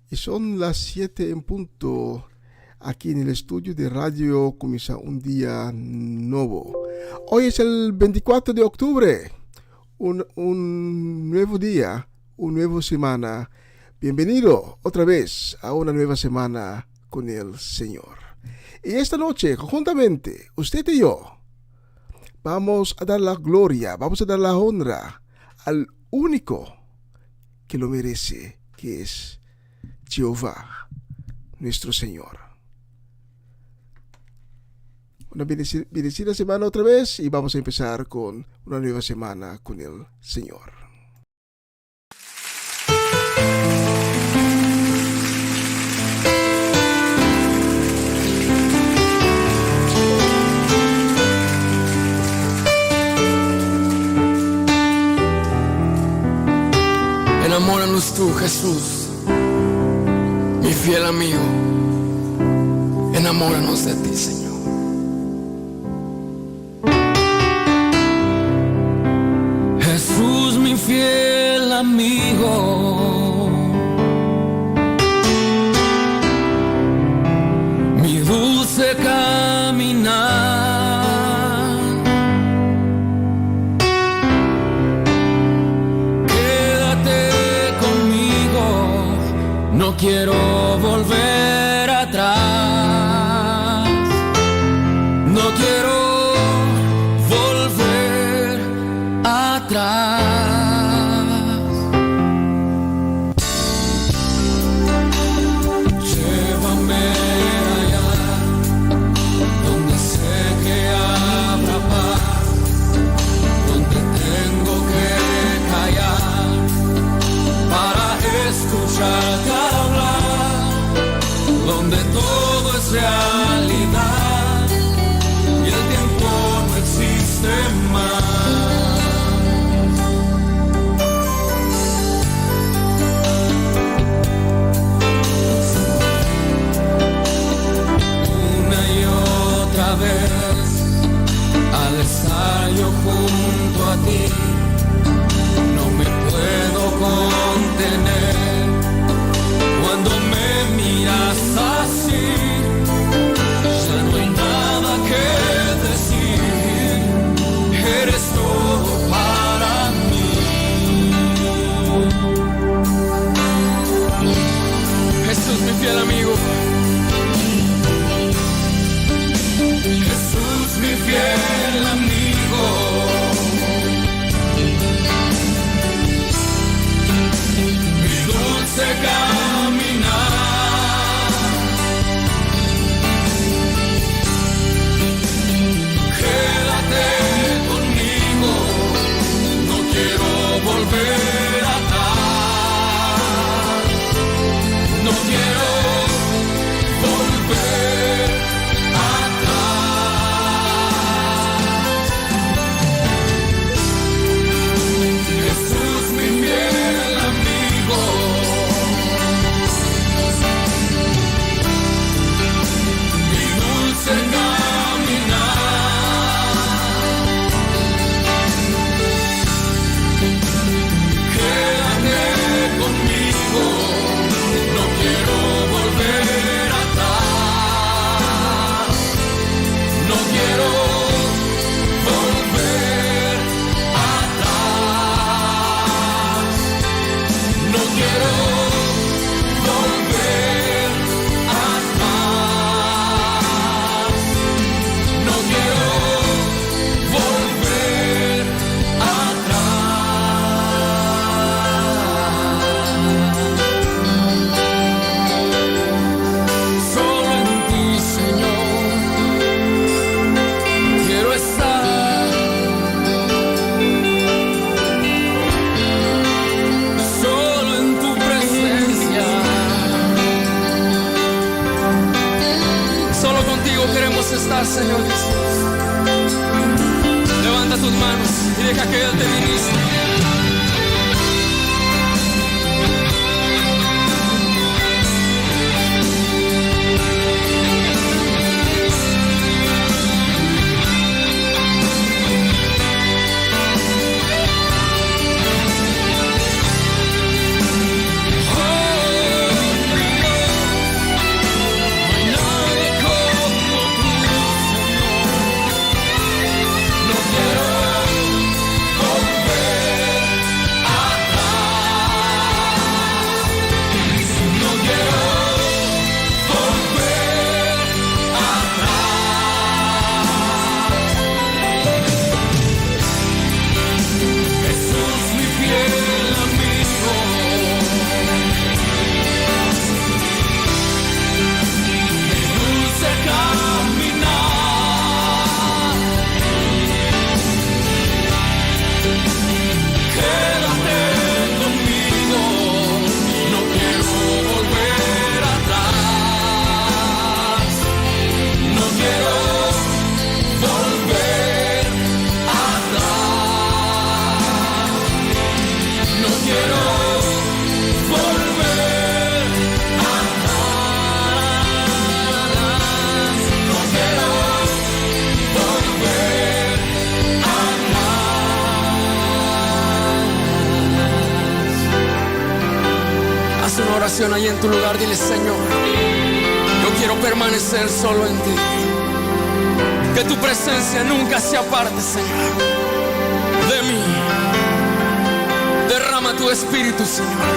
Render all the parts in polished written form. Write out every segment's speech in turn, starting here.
Y son las 7 en punto aquí en el estudio de radio. Comienza un día nuevo. Hoy es el 24 de octubre. Un nuevo día, una nueva semana. Bienvenido otra vez a una nueva semana con el Señor. Y esta noche, conjuntamente, usted y yo, vamos a dar la gloria, vamos a dar la honra al único que lo merece, que es Jehová, nuestro Señor. Una bendecida semana otra vez y vamos a empezar con una nueva semana con el Señor. Enamóranos tú, Jesús, mi fiel amigo. Enamóranos de ti, Señor. Jesús, mi fiel amigo, mi dulce caminar, quédate conmigo, no quiero volver atrás, no quiero volver atrás. Llévame allá donde sé que habrá paz, donde tengo que callar para escucharte hablar, donde todo es realidad y el tiempo no existe más. Vez, al estar yo junto a ti, no me puedo contener. Cuando me miras así, ya no hay nada que decir. Eres todo para mí. Jesús, mi fiel amigo. Jesús, mi fiel amigo, mi dulce caminar, quédate conmigo, no quiero volver atrás, no quiero volver estar, Señor Jesús. Levanta tus manos y deja que Él te ministre. Oh, oración ahí en tu lugar. Dile: Señor, yo quiero permanecer solo en ti. Que tu presencia nunca se aparte, Señor, de mí. Derrama tu espíritu, Señor,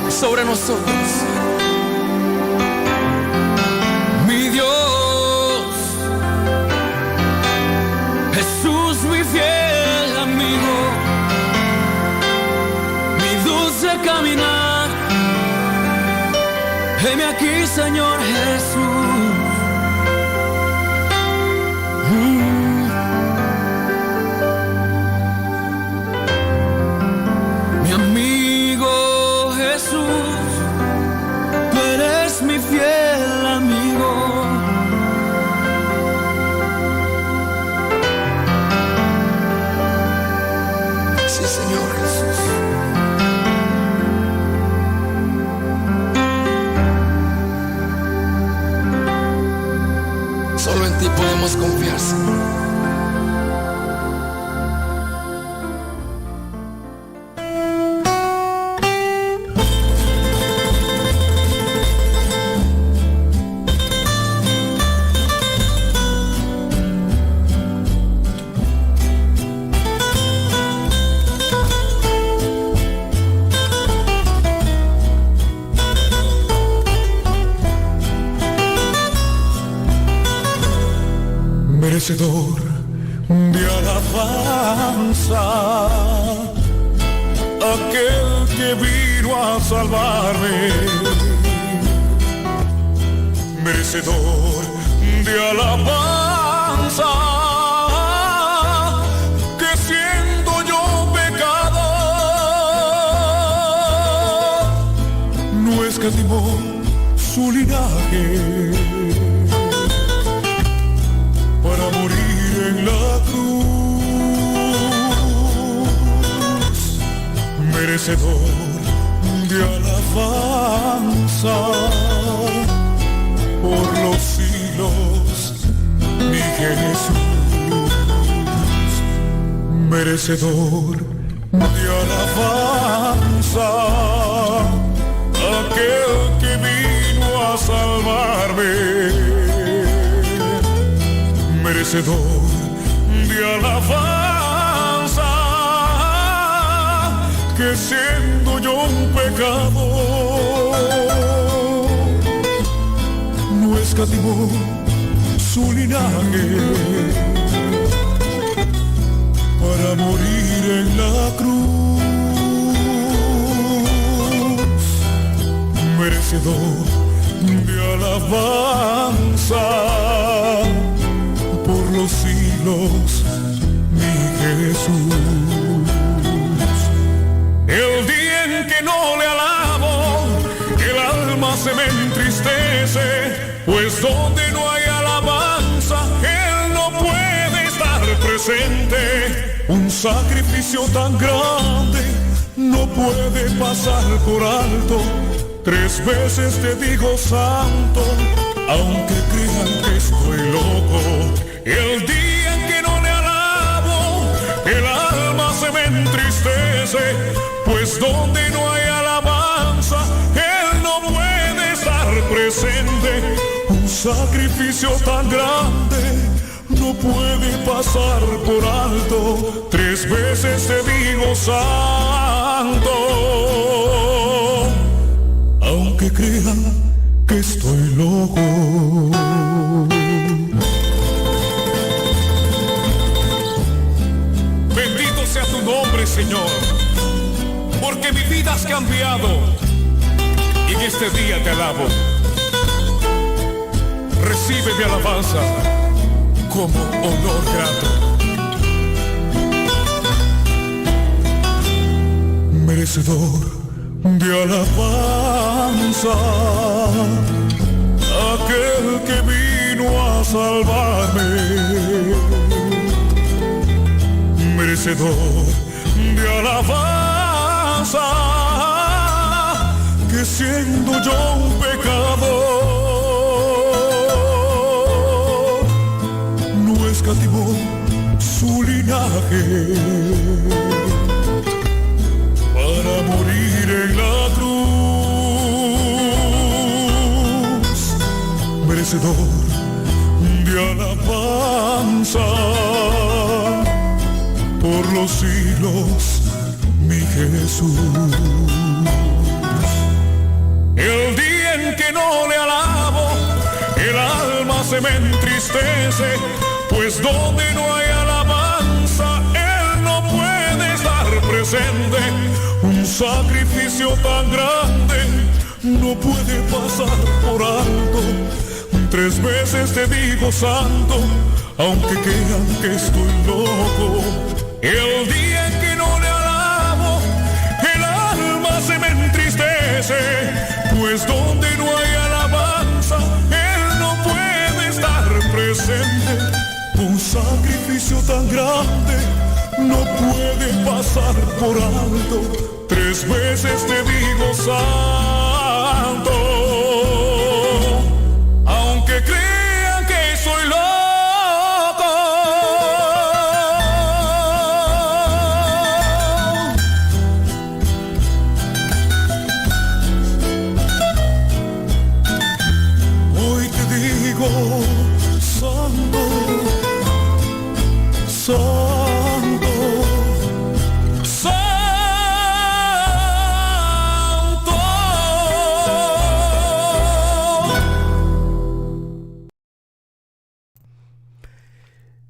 sobre nosotros. Mi Dios, Jesús, mi fiel amigo, mi dulce caminar. Heme aquí, Señor Jesús. Mi amigo Jesús, tú eres mi fiel amigo. Sí, Señor Jesús. Solo en ti podemos confiar, Señor. Merecedor de alabanza, aquel que vino a salvarme. Merecedor de alabanza, que siendo yo pecador, no escatimó su linaje para morir en la cruz. Merecedor de alabanza por los siglos, mi Jesús. Merecedor de alabanza, aquel que vino a salvarme. Merecedor de alabanza, que siendo yo un pecador, no escatimó su linaje para morir en la cruz. Merecedor de alabanza por los siglos, mi Jesús. El día en que no le alabo, el alma se me entristece, pues donde no hay alabanza, Él no puede estar presente. Un sacrificio tan grande no puede pasar por alto. 3 veces te digo santo, aunque crean que estoy loco. El día en que no le alabo, el alma se me entristece, pues donde no hay alabanza, Él no puede estar presente. Un sacrificio tan grande no puede pasar por alto. 3 veces te digo santo, aunque crean que estoy loco. Bendito sea tu nombre, Señor, porque mi vida has cambiado y en este día te alabo. Recibe mi alabanza como honor grato. Merecedor de alabanza, aquel que vino a salvarme. Merecedor de alabanza, que siendo yo un pecador, no escatimó su linaje para morir en la cruz. merecedor de alabanza por los siglos, mi Jesús. El día en que no le alabo, el alma se me entristece, pues donde no hay alabanza, Él no puede estar presente. Un sacrificio tan grande no puede pasar por alto. 3 veces te digo santo, aunque crean que estoy loco. El día en que no le alabo, el alma se me entristece, pues donde no hay alabanza, Él no puede estar presente. Un sacrificio tan grande no puede pasar por alto. 3 veces te digo santo, aunque crean que soy loco. Hoy te digo santo, santo, santo.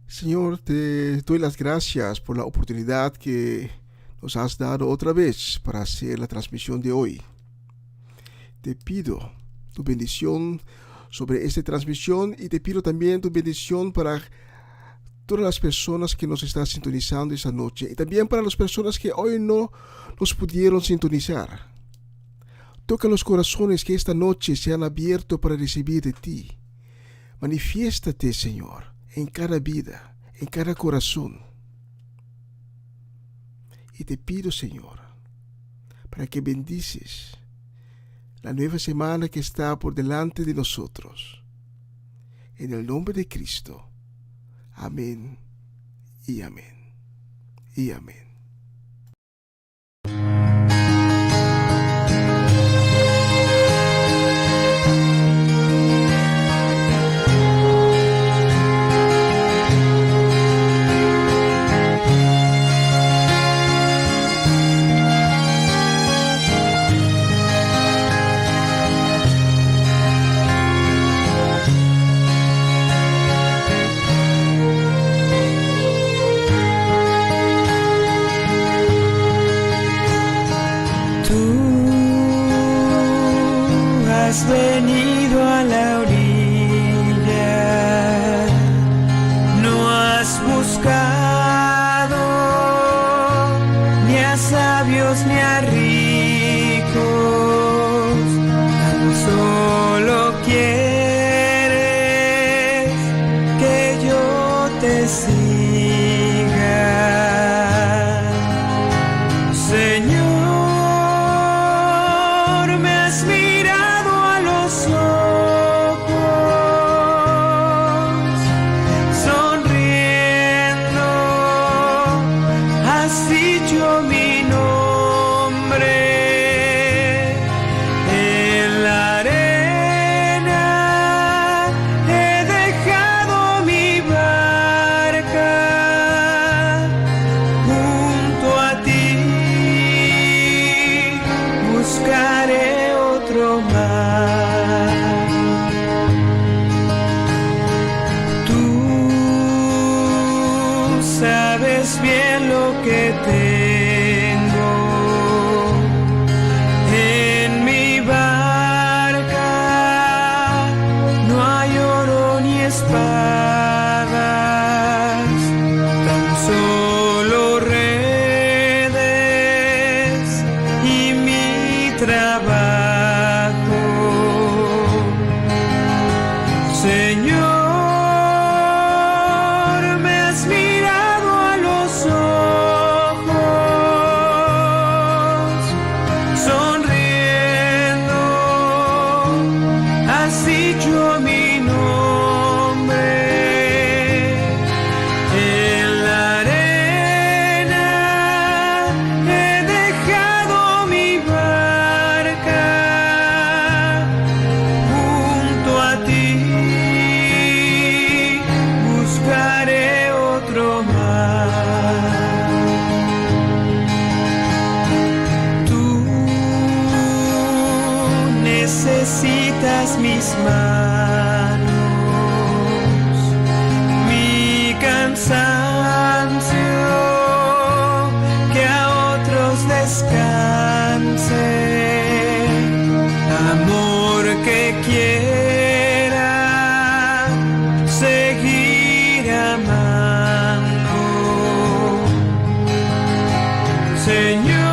Señor, te doy las gracias por la oportunidad que nos has dado otra vez para hacer la transmisión de hoy. Te pido tu bendición sobre esta transmisión y te pido también tu bendición para todas las personas que nos están sintonizando esta noche y también para las personas que hoy no nos pudieron sintonizar. Toca los corazones que esta noche se han abierto para recibir de ti. Manifiéstate, Señor, en cada vida, en cada corazón. Y te pido, Señor, para que bendices la nueva semana que está por delante de nosotros. En el nombre de Cristo. Amén y amén y amén. Has venido a la orilla, no has buscado ni a sabios ni a ricos, tan solo quieres que yo te siga, Señor. Sabes bien lo que tengo, necesitas mis manos, mi cansancio, que a otros descanse, amor que quiera seguir amando, Señor.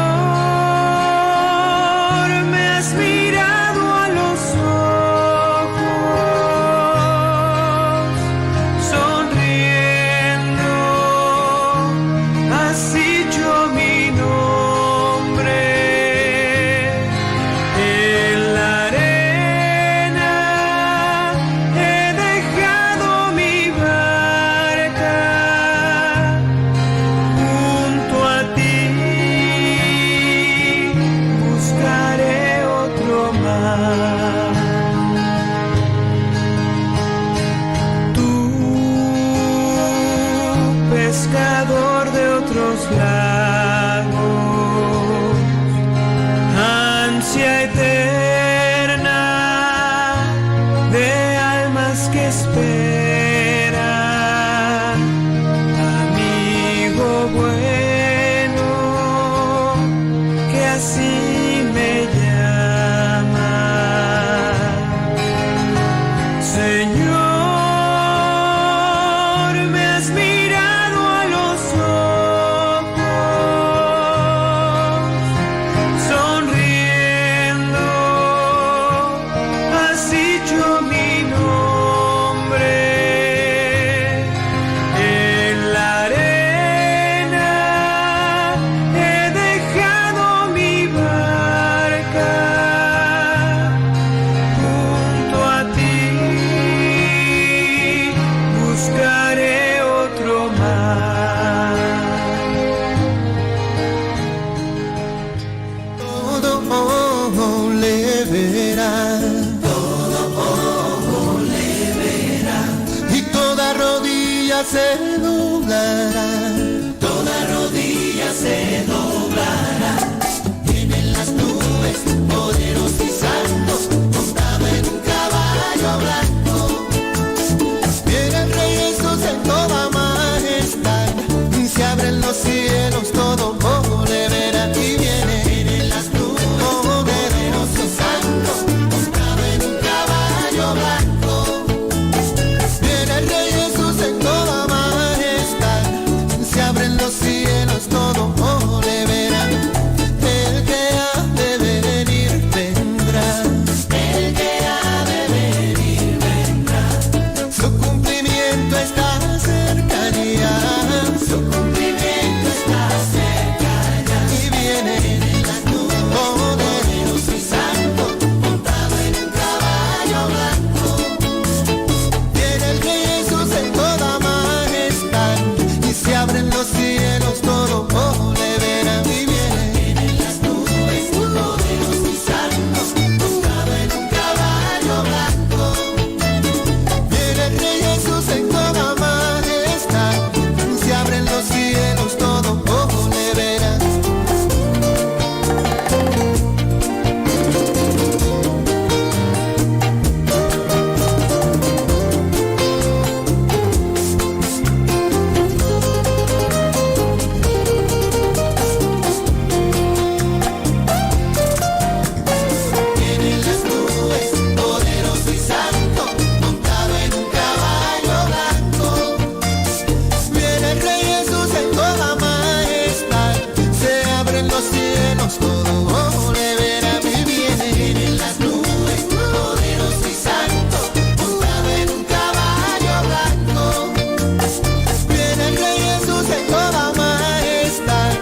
Pescador de otros lagos, ansia eterna de almas que esperan, amigo bueno que así me llama, Señor. Se doblará, toda rodilla se doblará. Vienen las nubes, poderosos y santos, montado en un caballo blanco. Viene el Rey Jesús en toda majestad, se abren los cielos, todo ojo le verá. Y vienen las nubes, poderosos y santos, montado en un caballo blanco. Viene el Rey Jesús en toda majestad, se abren los cielos, todo ojo le verá. El que ha de venir vendrá, el que ha de venir vendrá. Su cumplimiento está cerca ya, su cumplimiento está cerca ya. Y vienen las nubes, poderosos y santos, montado en un caballo blanco. Viene el Rey Jesús en toda majestad, y se abren los cielos, todo ojo le verá. Y vienen las nubes, poderosos y santos, montado en un caballo blanco. Viene el Rey Jesús en toda majestad, se abren los cielos, todo ojo le verá. Vienen las nubes, poderoso y santo, montado en un caballo blanco. Viene el Rey Jesús en toda majestad, se abren los cielos, todo ojo le verá. Y vienen las nubes, poderoso y santo, montado en un caballo blanco. Viene el Rey Jesús en toda majestad,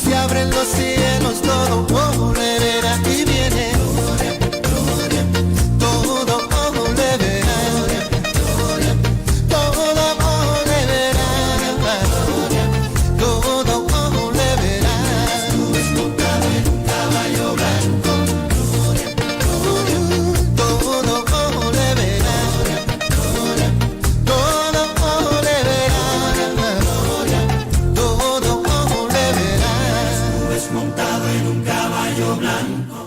se abren los cielos, todo ojo le verá. Y viene todo ojo le verá, todo ojo le verá, todo ojo le verá. Nubes montado en un caballo blanco, todo ojo le verá, todo ojo le verá, todo ojo le verá. Nubes montado en un caballo blanco.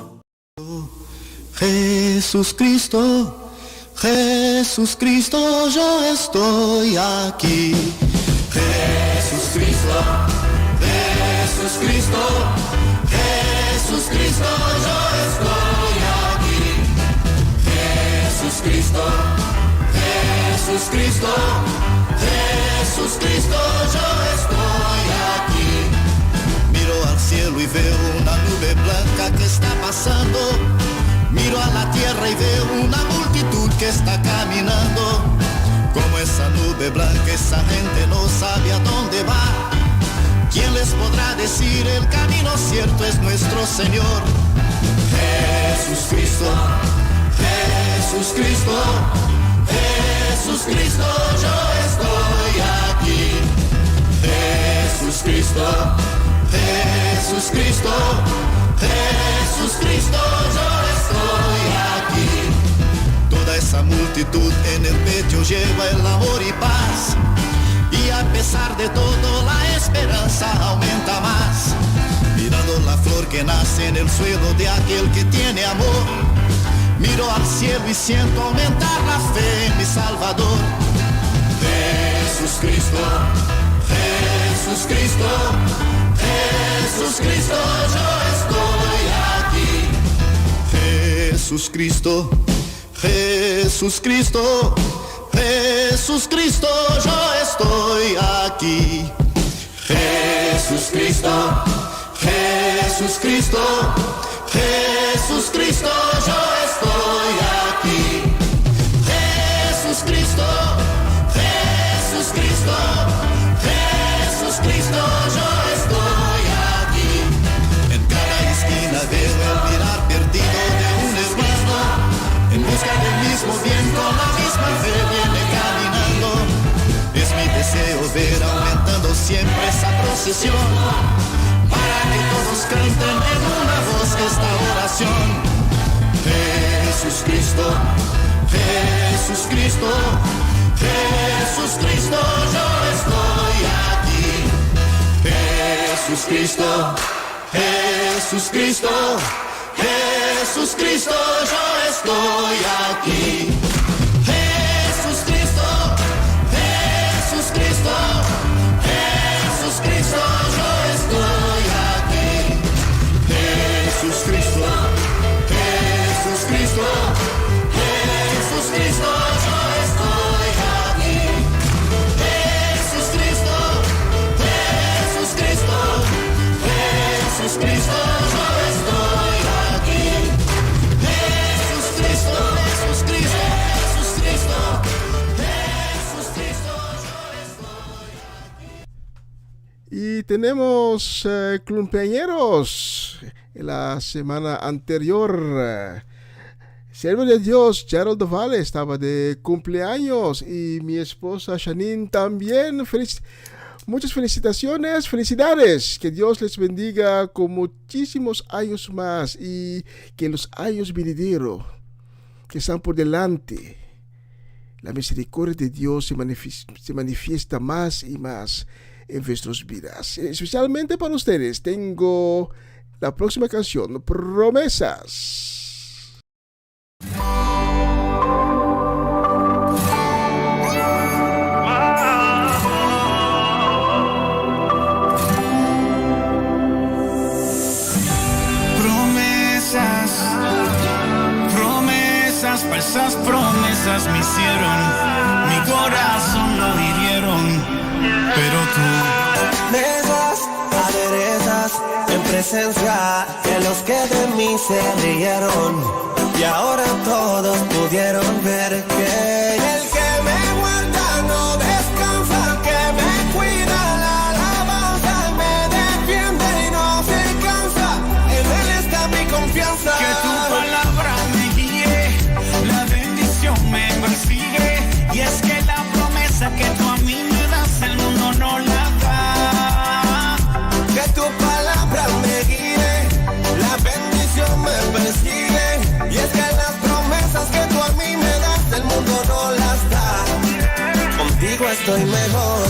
Jesús Cristo, Jesús Cristo, yo estoy aquí. Jesús Cristo, Jesús Cristo, Jesús Cristo, yo estoy aquí. Jesús Cristo, Jesús Cristo, Jesús Cristo, yo estoy aquí. Miro al cielo y veo una nube blanca que está pasando. Miro a la tierra y veo una multitud que está caminando. Como esa nube blanca, esa gente no sabe a dónde va. ¿Quién les podrá decir el camino cierto? Es nuestro Señor. Jesús Cristo, Jesús Cristo, Jesús Cristo, yo estoy aquí. Jesús Cristo, Jesús Cristo, Jesús Cristo, yo estoy aquí. Toda esa multitud en el pecho lleva el amor y paz. Y a pesar de todo la esperanza aumenta más. Mirando la flor que nace en el suelo de aquel que tiene amor. Miro al cielo y siento aumentar la fe en mi Salvador. Jesús Cristo, Jesús Cristo, Jesús Cristo, yo estoy aquí. Jesús Cristo, Jesús Cristo, Jesús Cristo, yo estoy aquí. Jesús Cristo, Jesús Cristo, Jesús Cristo, yo estoy aquí. Jesús Cristo, Jesús Cristo, Jesús Cristo, yo estoy aquí. En cada esquina veo el mirar perdido de un hermano. En busca del mismo bien con la misma fe viene caminando. Es mi deseo ver aumentando siempre esa procesión, para que todos canten en una voz esta oración. Jesús Cristo, Jesús Cristo, Jesús Cristo, yo estoy aquí. Jesús Cristo, Jesús Cristo, Jesús Cristo, yo estoy aquí. Jesús Cristo, Jesús Cristo, Jesús Cristo, yo estoy aquí. Jesús Cristo, Jesús Cristo, Jesús Cristo, yo estoy aquí. Jesús Cristo, Jesús Cristo, Jesús Cristo, yo estoy aquí. Jesús Cristo, Jesús Cristo, Jesús Cristo, Jesús Cristo, yo estoy aquí. Y tenemos cumpleañeros en la semana anterior. Siervo de Dios, Gerald Valle estaba de cumpleaños y mi esposa Janine también. Muchas felicitaciones, felicidades. Que Dios les bendiga con muchísimos años más y que los años venideros que están por delante, la misericordia de Dios se manifiesta más y más en vuestras vidas. Especialmente para ustedes tengo la próxima canción, Promesas. Falsas promesas me hicieron, mi corazón lo hirieron, pero tú mesas aderezas en presencia de los que de mí se rieron, y ahora todos pudieron ver que el que me guarda no descansa, que me cuida la alabanza, me defiende y no se cansa, en él está mi confianza. Que tu palabra me guíe, la bendición me persigue, y es que la promesa que tú a mí me das el mundo no la da. Que tu palabra me guíe, la bendición me persigue, y es que las promesas que tú a mí me das el mundo no las da. Contigo estoy mejor,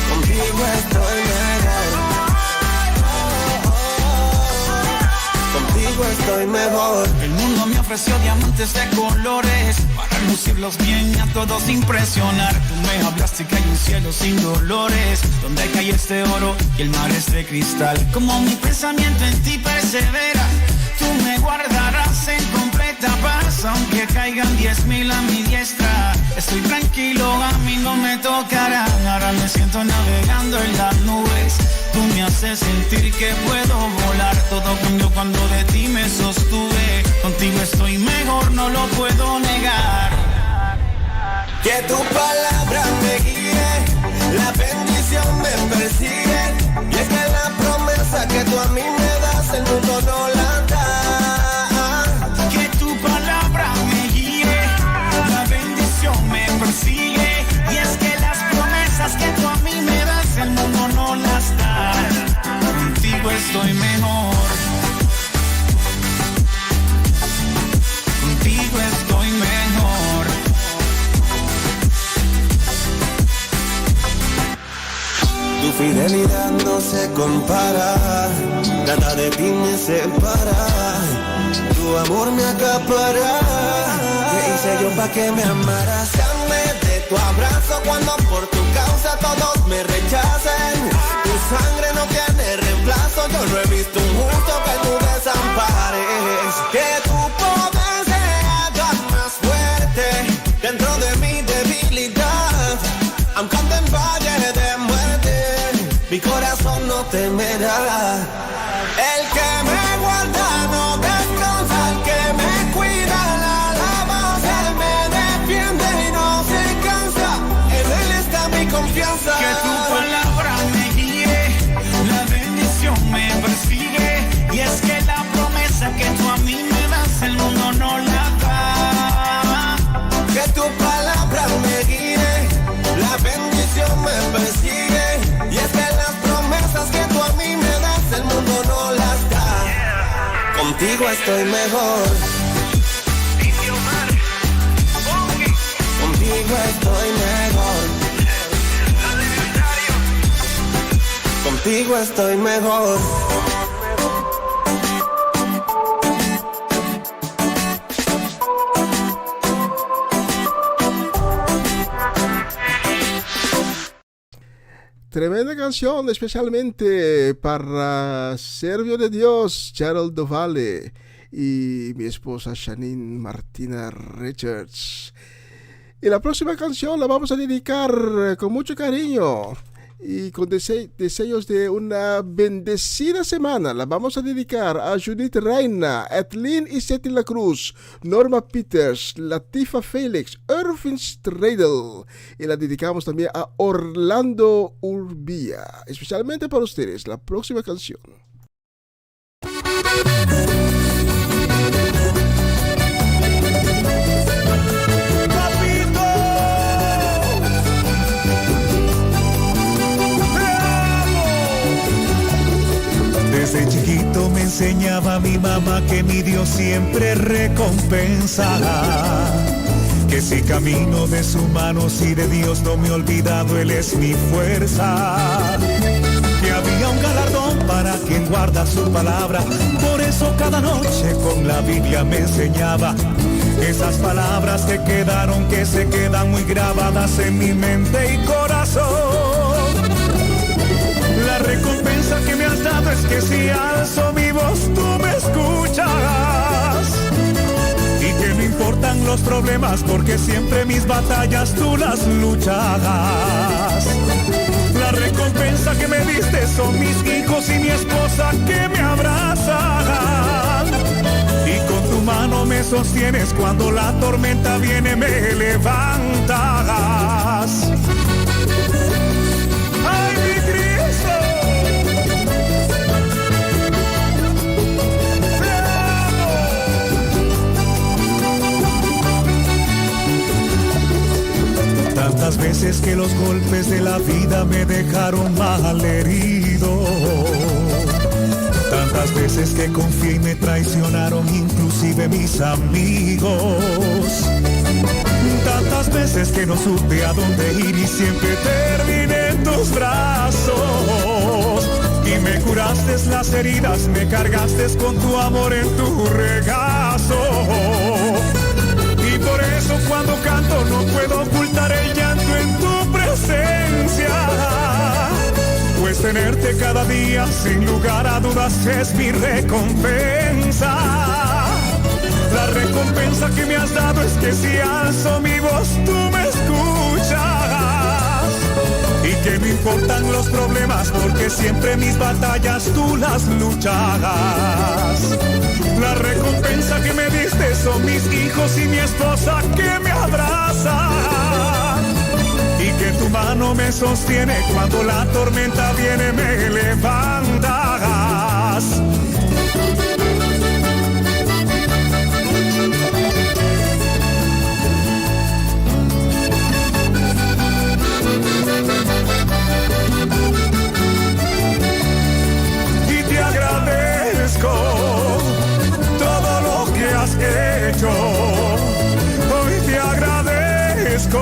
contigo estoy mejor, estoy mejor. El mundo me ofreció diamantes de colores para lucirlos bien y a todos impresionar. Tú me hablaste que hay un cielo sin dolores, donde cae este oro y el mar es de cristal. Como mi pensamiento en ti persevera, tú me guardarás en completa paz, aunque caigan 10,000 a mi diestra. Estoy tranquilo, a mí no me tocará. Ahora me siento navegando en las nubes. Tú me haces sentir que puedo volar. Todo cambió cuando de ti me sostuve. Contigo estoy mejor, no lo puedo negar. Que tu palabra me guíe, la bendición me persigue. Y es que la promesa que tú a mí me das, el mundo no la da. Que tu palabra me guíe, la bendición me persigue. Y es que las promesas que tú a mí me das, el mundo no las da. Contigo estoy mejor. Contigo estoy mejor. Tu fidelidad no se compara, nada de ti me separa. Tu amor me acapara. ¿Qué hice yo pa' que me amaras? Dame de tu abrazo cuando por tu causa todos me rechacen. Tu sangre no tiene reemplazo, yo no he visto un justo que tú desampares. Que tu poder se haga más fuerte dentro de mi debilidad. Aunque ande en valle de muerte, mi corazón no temerá. El que me guarda no descansa, el que me cuida la alabanza. Él me defiende y no se cansa, en él está mi confianza. Que tu palabra me guíe, la bendición me persigue. Y es que la promesa que tú a mí me das, el mundo no la da. Que tu palabra me guíe, la bendición me persigue. Y es que las promesas que tú a mí me das, el mundo no las da. Contigo estoy mejor. Contigo estoy mejor. Contigo estoy mejor. Tremenda canción, especialmente para Servio de Dios, Gerald Dovale y mi esposa Janine Martina Richards. Y la próxima canción la vamos a dedicar con mucho cariño y con deseos de una bendecida semana. La vamos a dedicar a Judith Reina, Edlin Iseti La Cruz, Norma Peters, Latifa Félix, Irvin Stradel. Y la dedicamos también a Orlando Urbía. Especialmente para ustedes, la próxima canción. Desde chiquito me enseñaba mi mamá que mi Dios siempre recompensará. Que si camino de su mano, si de Dios no me he olvidado, Él es mi fuerza. Que había un galardón para quien guarda su palabra. Por eso cada noche con la Biblia me enseñaba esas palabras que quedaron, que se quedan muy grabadas en mi mente y corazón. La recompensa que me has dado es que si alzo mi voz tú me escucharás. Y que no importan los problemas porque siempre mis batallas tú las lucharás. La recompensa que me diste son mis hijos y mi esposa que me abrazarán. Y con tu mano me sostienes cuando la tormenta viene, me levantarás. ¡Ay, mi Cristo! Tantas veces que los golpes de la vida me dejaron mal herido. Tantas veces que confié y me traicionaron inclusive mis amigos. Tantas veces que no supe a dónde ir y siempre terminé en tus brazos. Y me curaste las heridas, me cargaste con tu amor en tu regazo. Y por eso cuando canto no puedo ocultar el llanto en tu presencia. Pues tenerte cada día sin lugar a dudas es mi recompensa. La recompensa que me has dado es que si alzo mi voz tú me escuchas. Y que no importan los problemas porque siempre mis batallas tú las lucharás. La recompensa que me diste son mis hijos y mi esposa que me abrazan. Y que tu mano me sostiene cuando la tormenta viene, me levantas. Y te agradezco todo lo que has hecho. Hoy te agradezco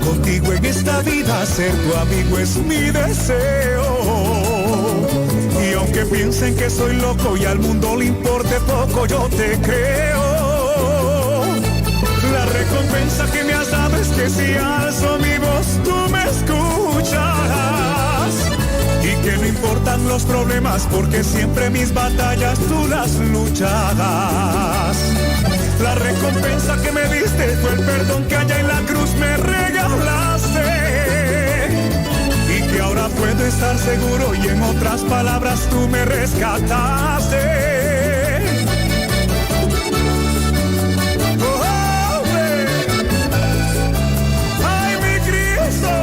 contigo en esta vida, ser tu amigo es mi deseo. Y aunque piensen que soy loco y al mundo le importe poco, yo te creo. La recompensa que me has dado es que si alzo mi voz tú me escuchas. Y que no importan los problemas porque siempre mis batallas tú las lucharás. La recompensa que me diste fue el perdón que allá en la cruz me regalaste. Y que ahora puedo estar seguro y en otras palabras tú me rescataste. ¡Oh, ¡ay, mi Cristo!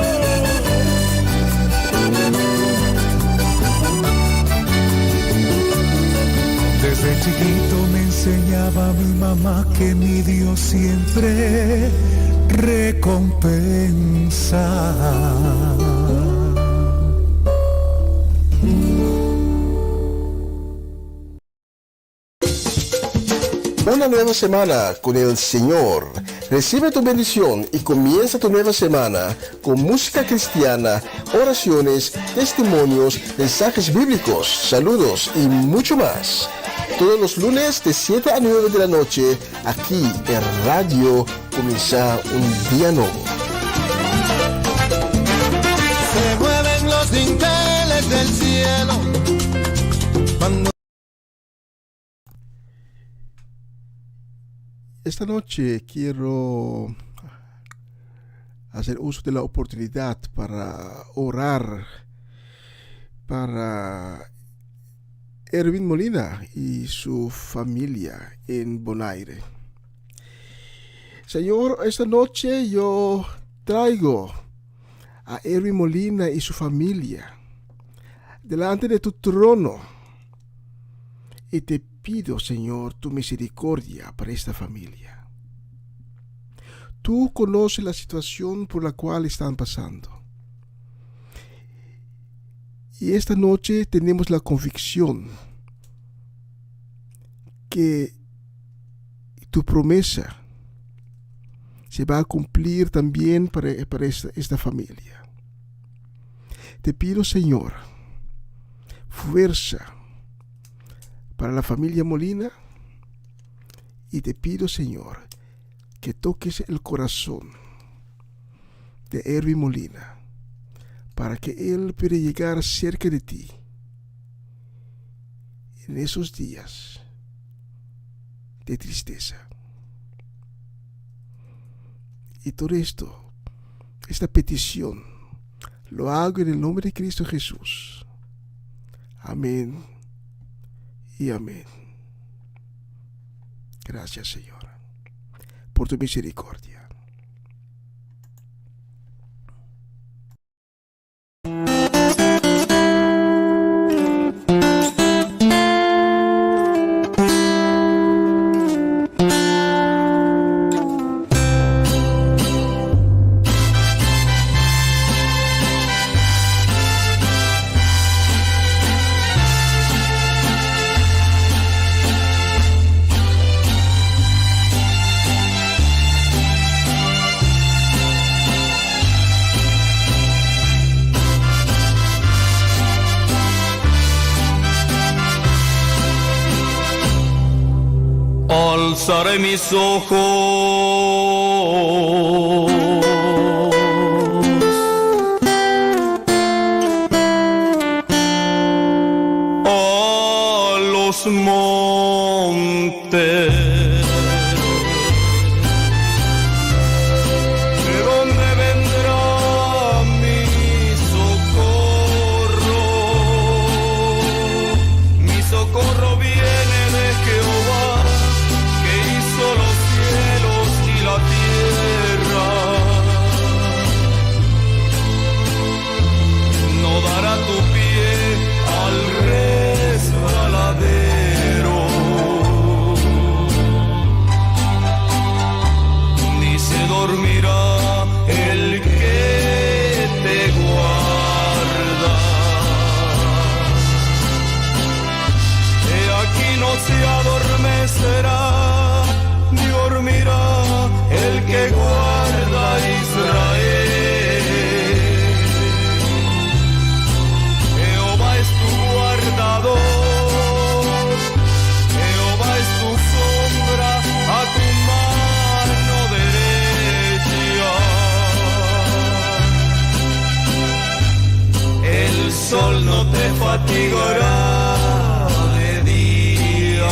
Desde chiquito me enseñaba mi mamá que mi Dios siempre recompensa. Una nueva semana con el Señor. Recibe tu bendición y comienza tu nueva semana con música cristiana, oraciones, testimonios, mensajes bíblicos, saludos y mucho más. Todos los lunes de 7 a 9 de la noche, aquí en Radio Comienza un Día Nuevo. Se mueven los dinteles del cielo cuando... Esta noche quiero hacer uso de la oportunidad para orar para Erwin Molina y su familia en Bonaire. Señor, esta noche yo traigo a Erwin Molina y su familia delante de tu trono y te pido, Señor, tu misericordia para esta familia. Tú conoces la situación por la cual están pasando. Y esta noche tenemos la convicción que tu promesa se va a cumplir también para esta familia. Te pido, Señor, fuerza para la familia Molina y te pido, Señor, que toques el corazón de Erwin Molina para que él pueda llegar cerca de ti en esos días de tristeza. Y todo esto, esta petición, lo hago en el nombre de Cristo Jesús. Amén y amén. Gracias, Señor, por tu misericordia. alzaré mis ojos a los montes. Ni dormirá el que guarda a Israel. Jehová es tu guardador, Jehová es tu sombra a tu mano derecha. El sol no te fatigará de día,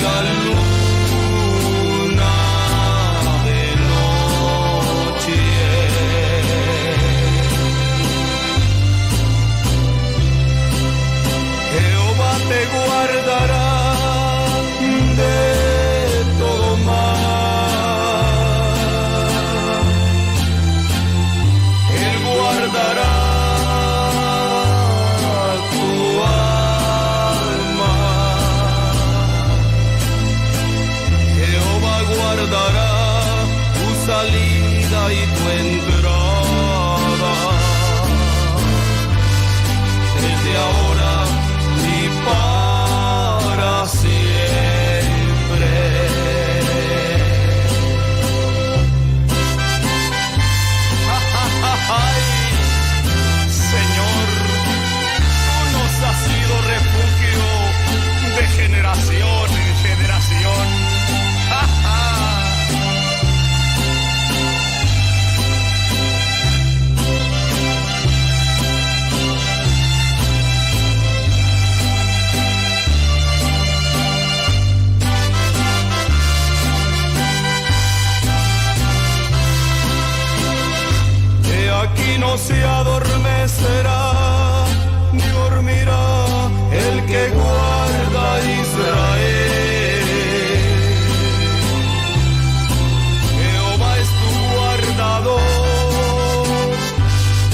la luna de noche. Jehová te guardará de todo mal. Él guardará tu alma. Guardará tu salida y tu entrada, desde ahora y para siempre. Ay, Señor, tú nos has sido refugio de generación en generación. Aquí no se adormecerá ni dormirá el que guarda a Israel. Jehová es tu guardador,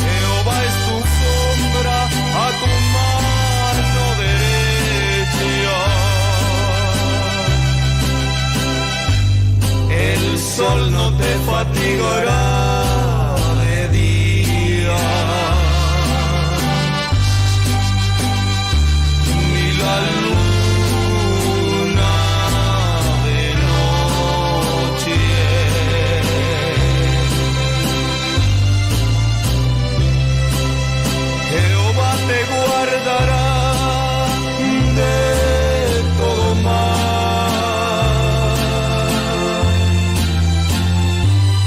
Jehová es tu sombra a tu mano derecha. El sol no te fatigará ni la luna de noche. Jehová te guardará de todo mal.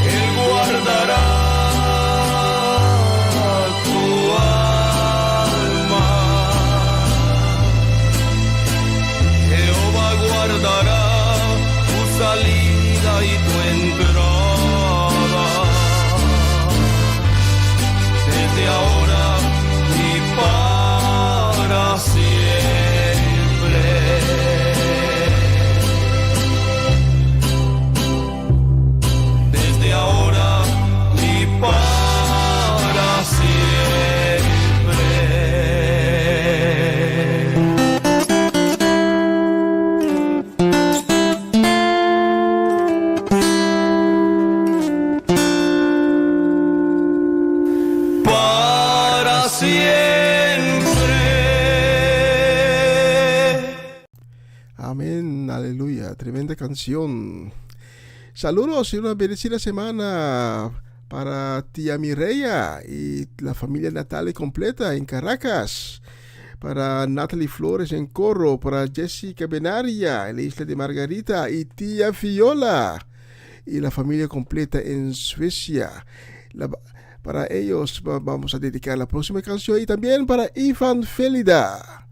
Él guardará guardará tu salida y tu entrada, desde ahora y para siempre. Desde ahora y para siempre. Amén, aleluya, tremenda canción. Saludos y una bendecida semana para tía Mireya y la familia Natale completa en Caracas. para Natalie Flores en coro, para Jessica Benaria en la isla de Margarita y tía Fiola y la familia completa en Suecia. Para ellos vamos a dedicar la próxima canción y también para Ivan Felida.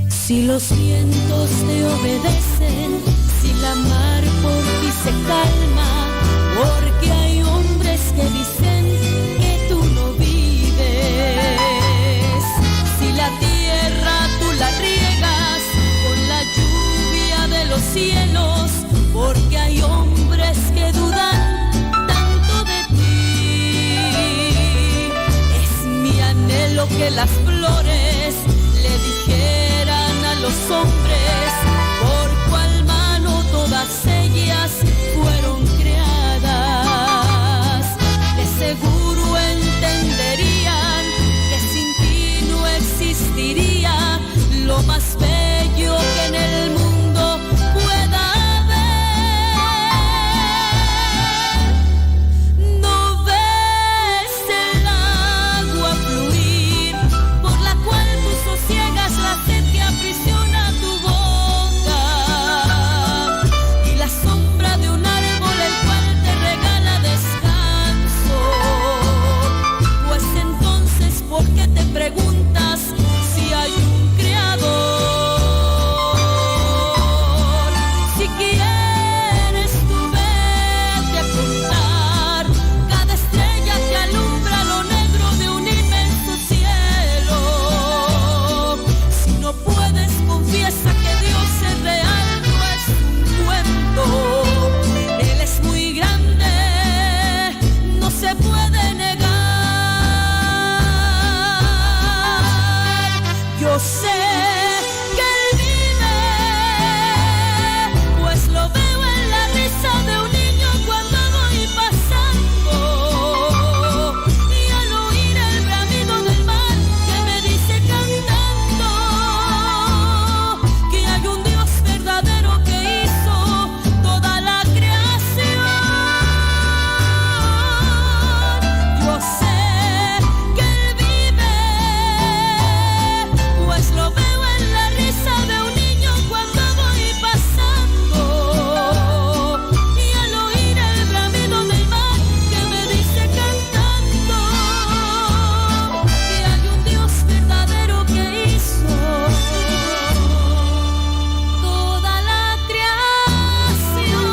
Si los vientos te obedecen, si la mar por ti se calma, porque hay hombres que dicen que tú no vives. Si la tierra tú la riegas con la lluvia de los cielos, porque hay hombres que dudan tanto de ti. Es mi anhelo que las flores le dijeran a los hombres por cuál mano todas ellas fueron creadas. De seguro entenderían que sin ti no existiría lo más bello que en el mundo pueda haber. No ves el agua fluir por la cual tú sosiegas la sed que aprisiona tu boca, y la sombra de un árbol el cual te regala descanso. Pues entonces, ¿por qué te preguntas si hay un creador? Si quieres tú vete a contar cada estrella que alumbra lo negro de un inmenso cielo. Si no puedes, confiesa que Dios es real, no es un cuento. Él es muy grande, no se puede negar. Yo sé que Él vive, pues lo veo en la risa de un niño cuando voy pasando, y al oír el bramido del mar que me dice cantando que hay un Dios verdadero que hizo toda la creación. Yo sé que Él vive, pues lo veo en la risa de un niño cuando voy pasando, y al oír el bramido del mar que me dice cantando que hay un Dios verdadero que hizo toda la creación.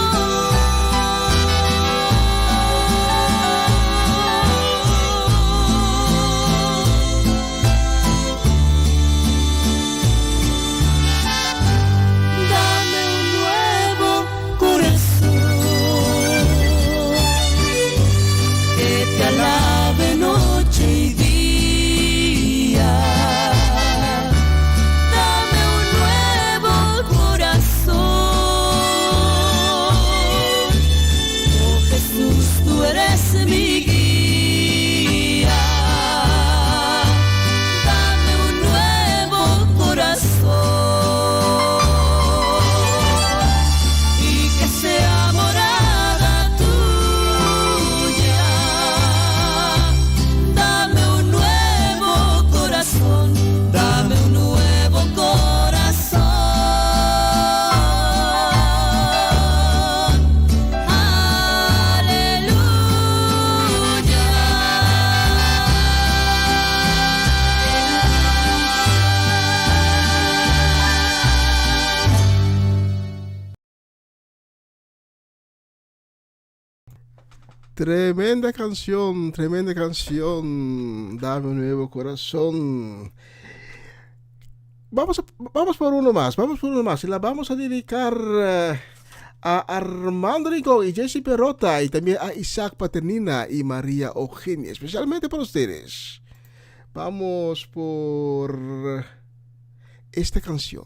Dame un nuevo corazón que te alabe noche y día. Dame un nuevo corazón. Oh Jesús, tú eres mi guía. Dame un nuevo corazón y que sea morada tuya. Dame un nuevo corazón, dame un nuevo corazón. Tremenda canción, dame un nuevo corazón. Vamos por uno más, y la vamos a dedicar a Armando Rincón y Jessy Perrota, y también a Isaac Paternina y María Eugenia, especialmente para ustedes. Vamos por esta canción.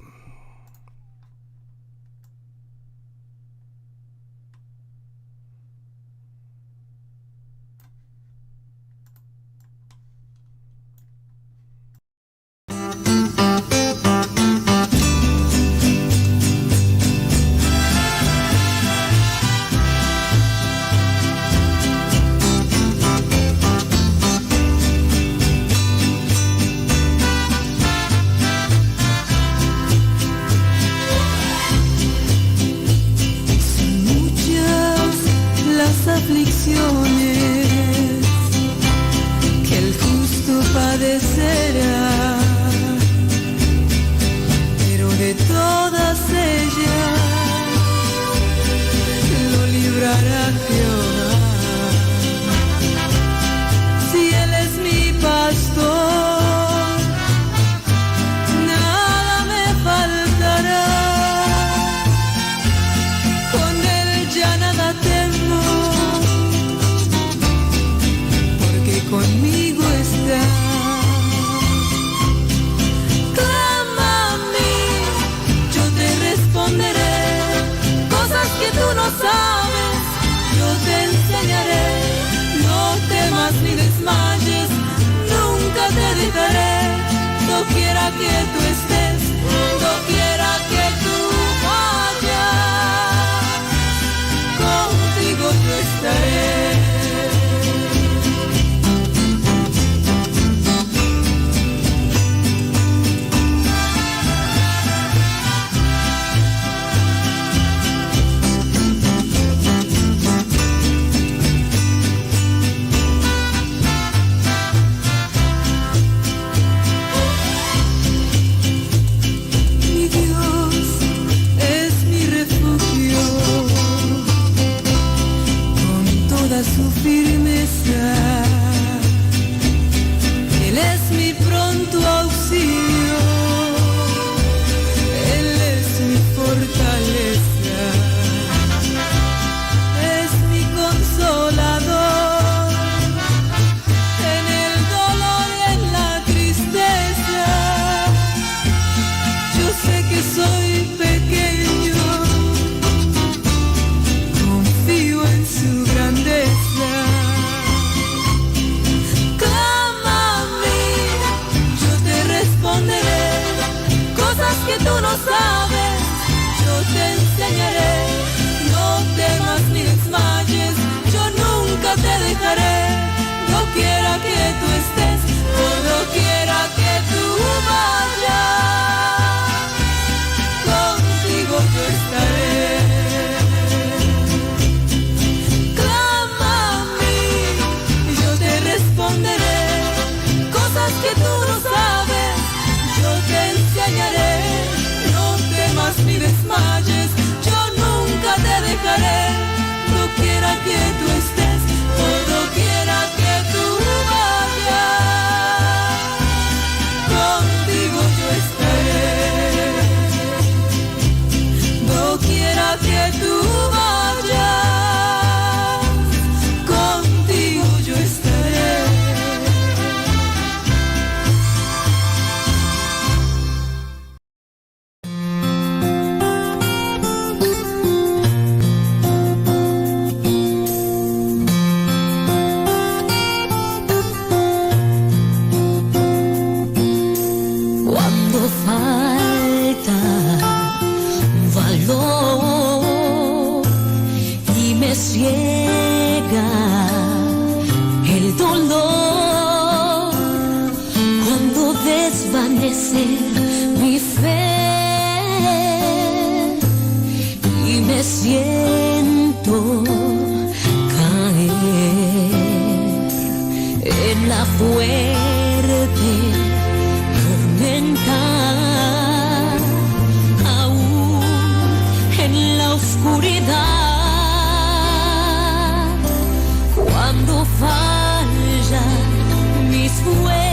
Aflicciones que el justo padecerá, pero de todas ellas lo librará Jehová. Si Él es mi pastor, nada me faltará. Con Él ya nada temo, conmigo está. Clama a mí, yo te responderé. Cosas que tú no sabes, yo te enseñaré. No temas ni desmayes, nunca te dejaré. Doquiera que tú estés, doquiera que tú vayas, contigo yo estaré. Su firmeza, Él es mi pronto auxilio, Él es mi fortaleza, es mi consolador, en el dolor y en la tristeza. Yo sé que soy pequeño, confío en su grandeza. Clama a mí, yo te responderé. Cosas que tú no sabes, yo te enseñaré. No temas ni desmayes, yo nunca te dejaré. Doquiera que tú estés, por doquiera que tú vayas, contigo yo estaré. Cosas que tú no sabes, yo te enseñaré. No temas ni desmayes, yo nunca te dejaré. Doquiera que tú estés, por doquiera que tú vayas, contigo yo estaré. Doquiera que tú vayas, contigo yo estaré. Mi fe y me siento caer en la fuerte tormenta, aún en la oscuridad, cuando fallan mis fuerzas.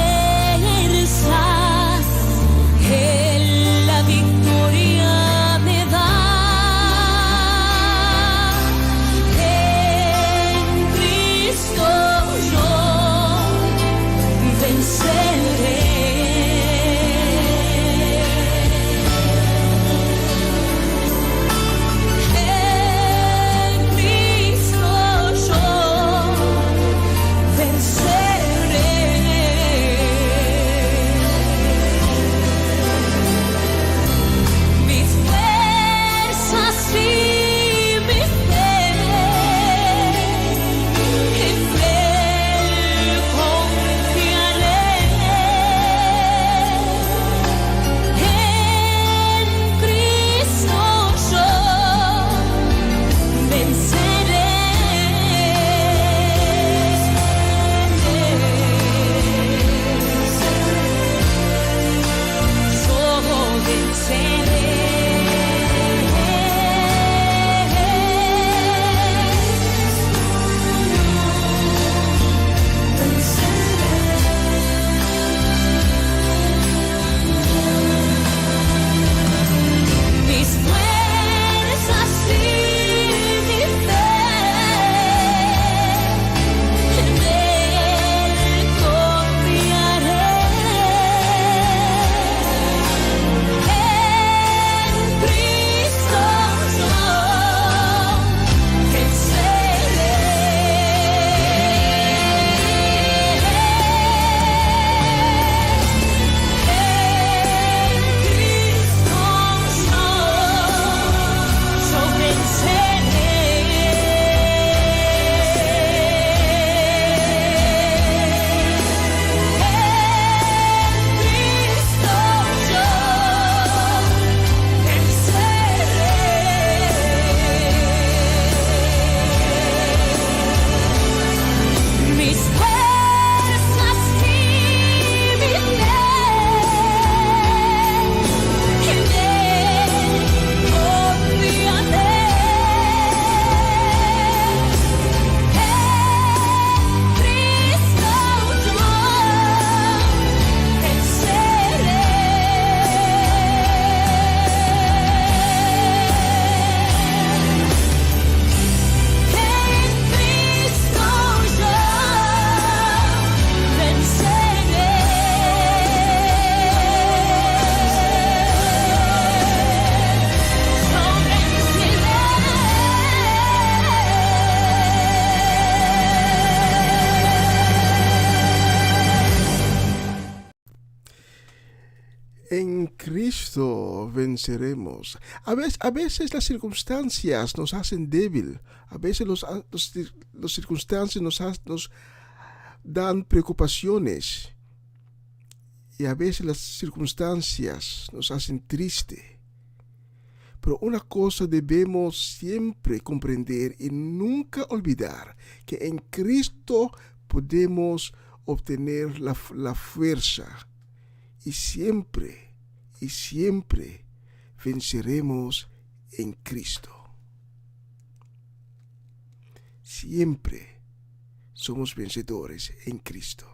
Cristo venceremos. A veces las circunstancias nos hacen débil. A veces las circunstancias nos dan preocupaciones. Y a veces las circunstancias nos hacen triste. Pero una cosa debemos siempre comprender y nunca olvidar, que en Cristo podemos obtener la fuerza. Y siempre venceremos en Cristo. Siempre somos vencedores en Cristo.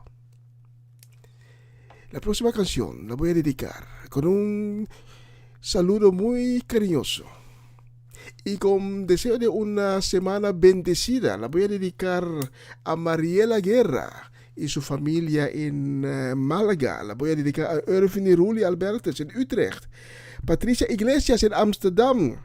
La próxima canción la voy a dedicar con un saludo muy cariñoso y con deseo de una semana bendecida. La voy a dedicar a Mariela Guerra y su familia en Málaga. La voy a dedicar a Irvin y Ruli Albertus en Utrecht, Patricia Iglesias en Amsterdam,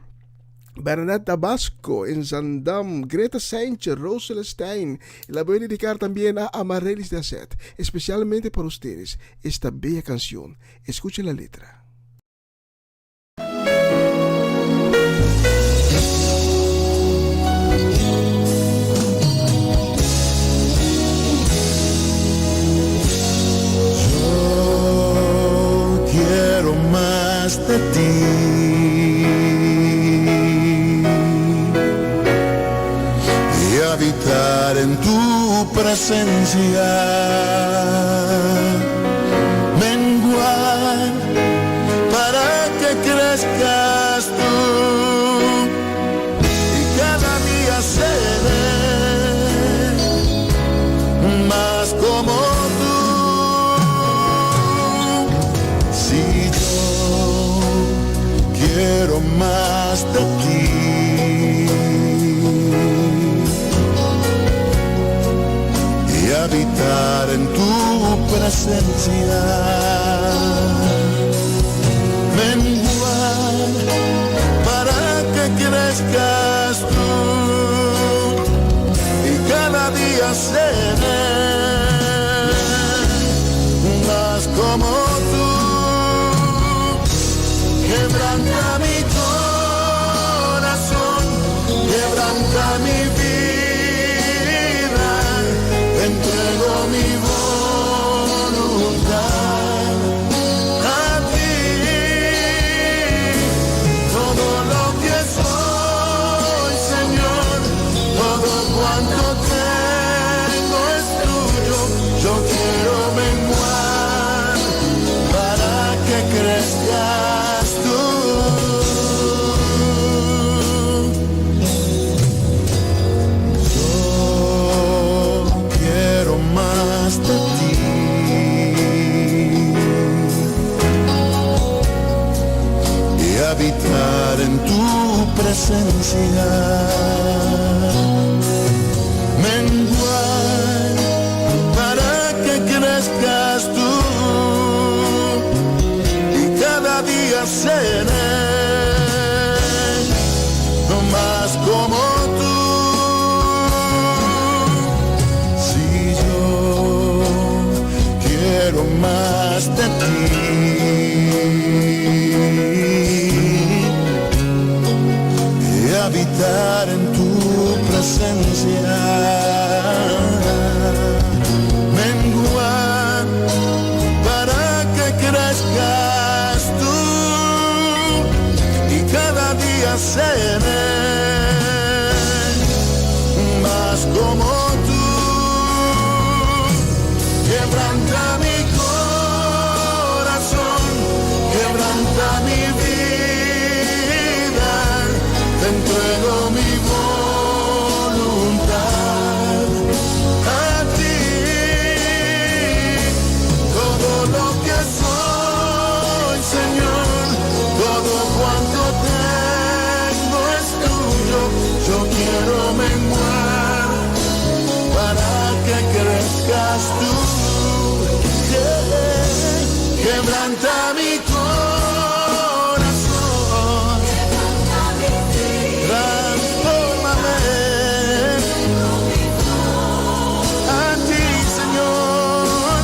Bernat Tabasco en Zandam, Greta Sánchez, Rosela Stein. La voy a dedicar también a Amarelis Dacet, especialmente para ustedes, esta bella canción. Escuchen la letra. Yo quiero más de ti. Habitar en tu presencia, menguar para que crezcas tú y cada día seré más como tú. Si yo quiero más de ti, habitar en tu presencia, menguar para que crezcas tú y cada día seré más como tú. Quebranta mi corazón, quebranta mi vida. Entrego mi voluntad a ti, todo lo que soy, Señor, todo cuanto tengo es tuyo. Yo quiero menguar para que crezcas tú. Más de ti y habitar en tu presencia, menguar para que crezcas tú y cada día seré más como tú. Quiero más de ti y habitar en tu presencia, menguar para que crezcas tú y cada día seré más como tú. Quebranta mi corazón, quebranta mi vida, te entrego mi voluntad a ti. Todo lo que soy, Señor, todo cuanto tengo es tuyo. Yo quiero menguar para que crezcas tú. Quebranta mi corazón, transfórmame a ti, Señor,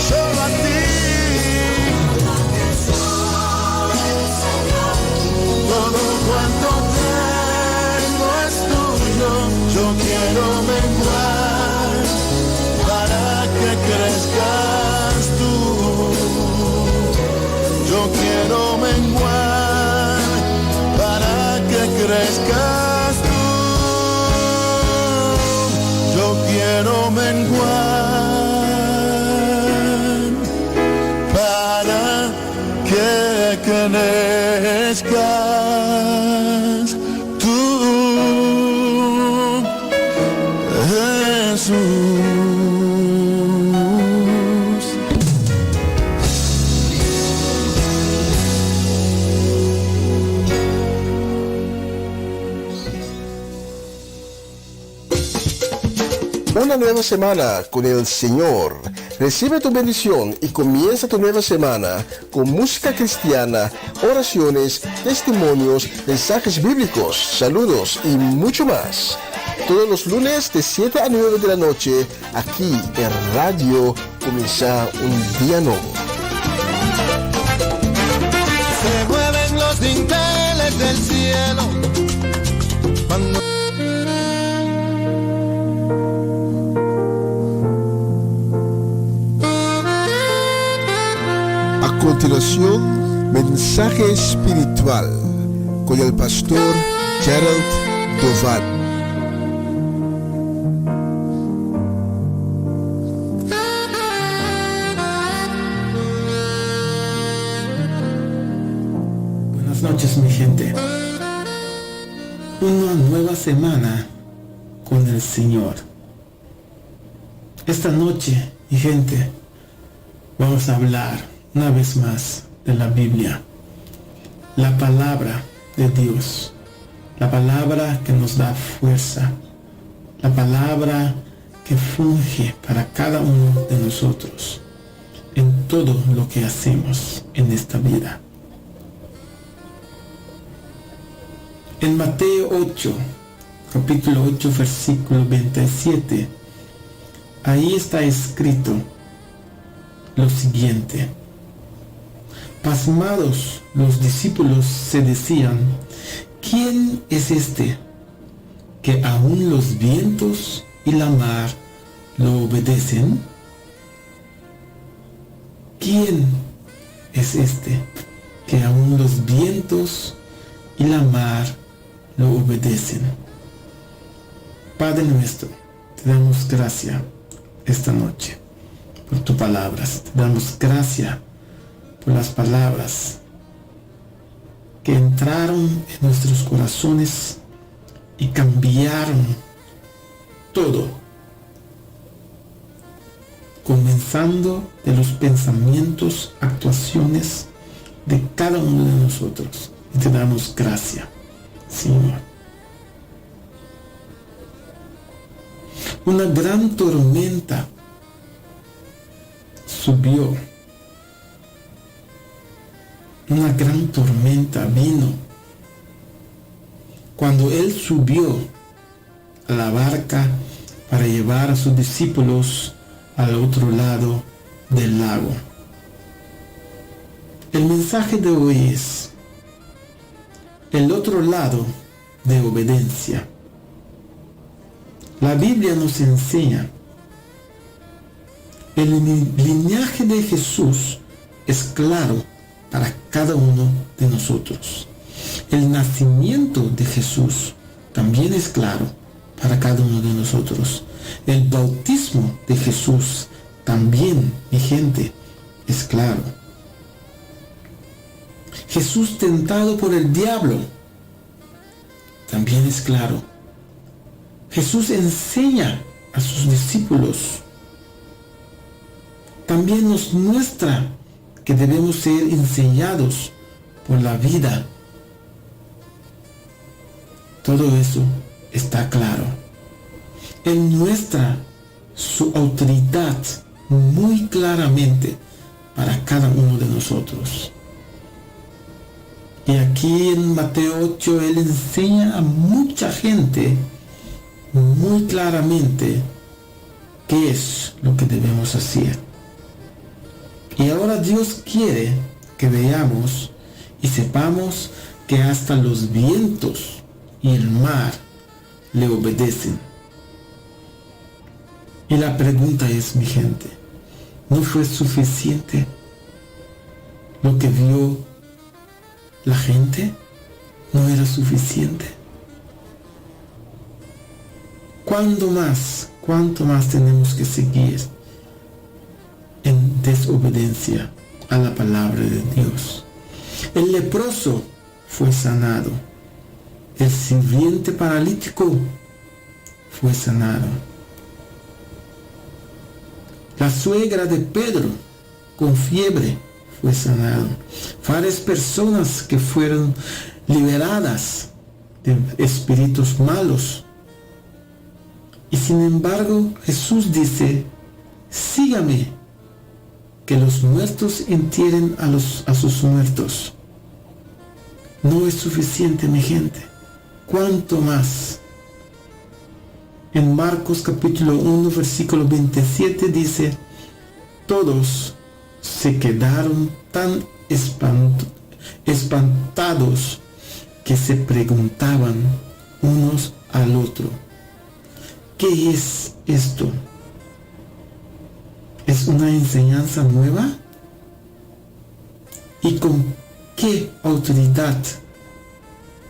solo a ti. quiero menguar para que crezcas tú. Yo quiero menguar para que crezcas tú. Yo quiero menguar para que crezcas tú, Jesús. Una nueva semana con el Señor. Recibe tu bendición y comienza tu nueva semana con música cristiana, oraciones, testimonios, mensajes bíblicos, saludos y mucho más. Todos los lunes de 7 a 9 de la noche, aquí en Radio Comienza un Día Nuevo. Se mueven los dinteles del cielo cuando A continuación, mensaje espiritual con el pastor Gerald Doval. Buenas noches, mi gente. Una nueva semana con el Señor. Esta noche, mi gente, vamos a hablar una vez más de la Biblia, la palabra de Dios, la palabra que nos da fuerza, la palabra que funge para cada uno de nosotros en todo lo que hacemos en esta vida. En Mateo 8, capítulo 8, versículo 27, ahí está escrito lo siguiente: pasmados los discípulos se decían, ¿quién es este que aún los vientos y la mar lo obedecen? ¿Quién es este que aún los vientos y la mar lo obedecen? Padre nuestro, te damos gracias esta noche por tus palabras. Te damos gracias por las palabras que entraron en nuestros corazones y cambiaron todo, comenzando de los pensamientos, actuaciones de cada uno de nosotros. Y te damos gracias, Señor. Una gran tormenta subió. Una gran tormenta vino cuando Él subió a la barca para llevar a sus discípulos al otro lado del lago. El mensaje de hoy es el otro lado de obediencia. La Biblia nos enseña el linaje de Jesús es claro para cada uno de nosotros. El nacimiento de Jesús también es claro para cada uno de nosotros. El bautismo de Jesús también, mi gente, es claro. Jesús tentado por el diablo también es claro. Jesús enseña a sus discípulos. También nos muestra que debemos ser enseñados por la vida. Todo eso está claro. Él muestra su autoridad muy claramente para cada uno de nosotros. Y aquí en Mateo 8 Él enseña a mucha gente muy claramente qué es lo que debemos hacer. Y ahora Dios quiere que veamos y sepamos que hasta los vientos y el mar le obedecen. Y la pregunta es, mi gente, ¿no fue suficiente lo que vio la gente? ¿No era suficiente? ¿Cuánto más tenemos que seguir en desobediencia a la palabra de Dios? El leproso fue sanado. El sirviente paralítico fue sanado. La suegra de Pedro con fiebre fue sanado. Varias personas que fueron liberadas de espíritus malos. Y sin embargo, Jesús dice, sígame, que los muertos entierren a sus muertos. No es suficiente, mi gente. ¿Cuánto más? En Marcos capítulo 1, versículo 27 dice, todos se quedaron tan espantados que se preguntaban unos al otro, ¿qué es esto? ¿Es una enseñanza nueva? ¿Y con qué autoridad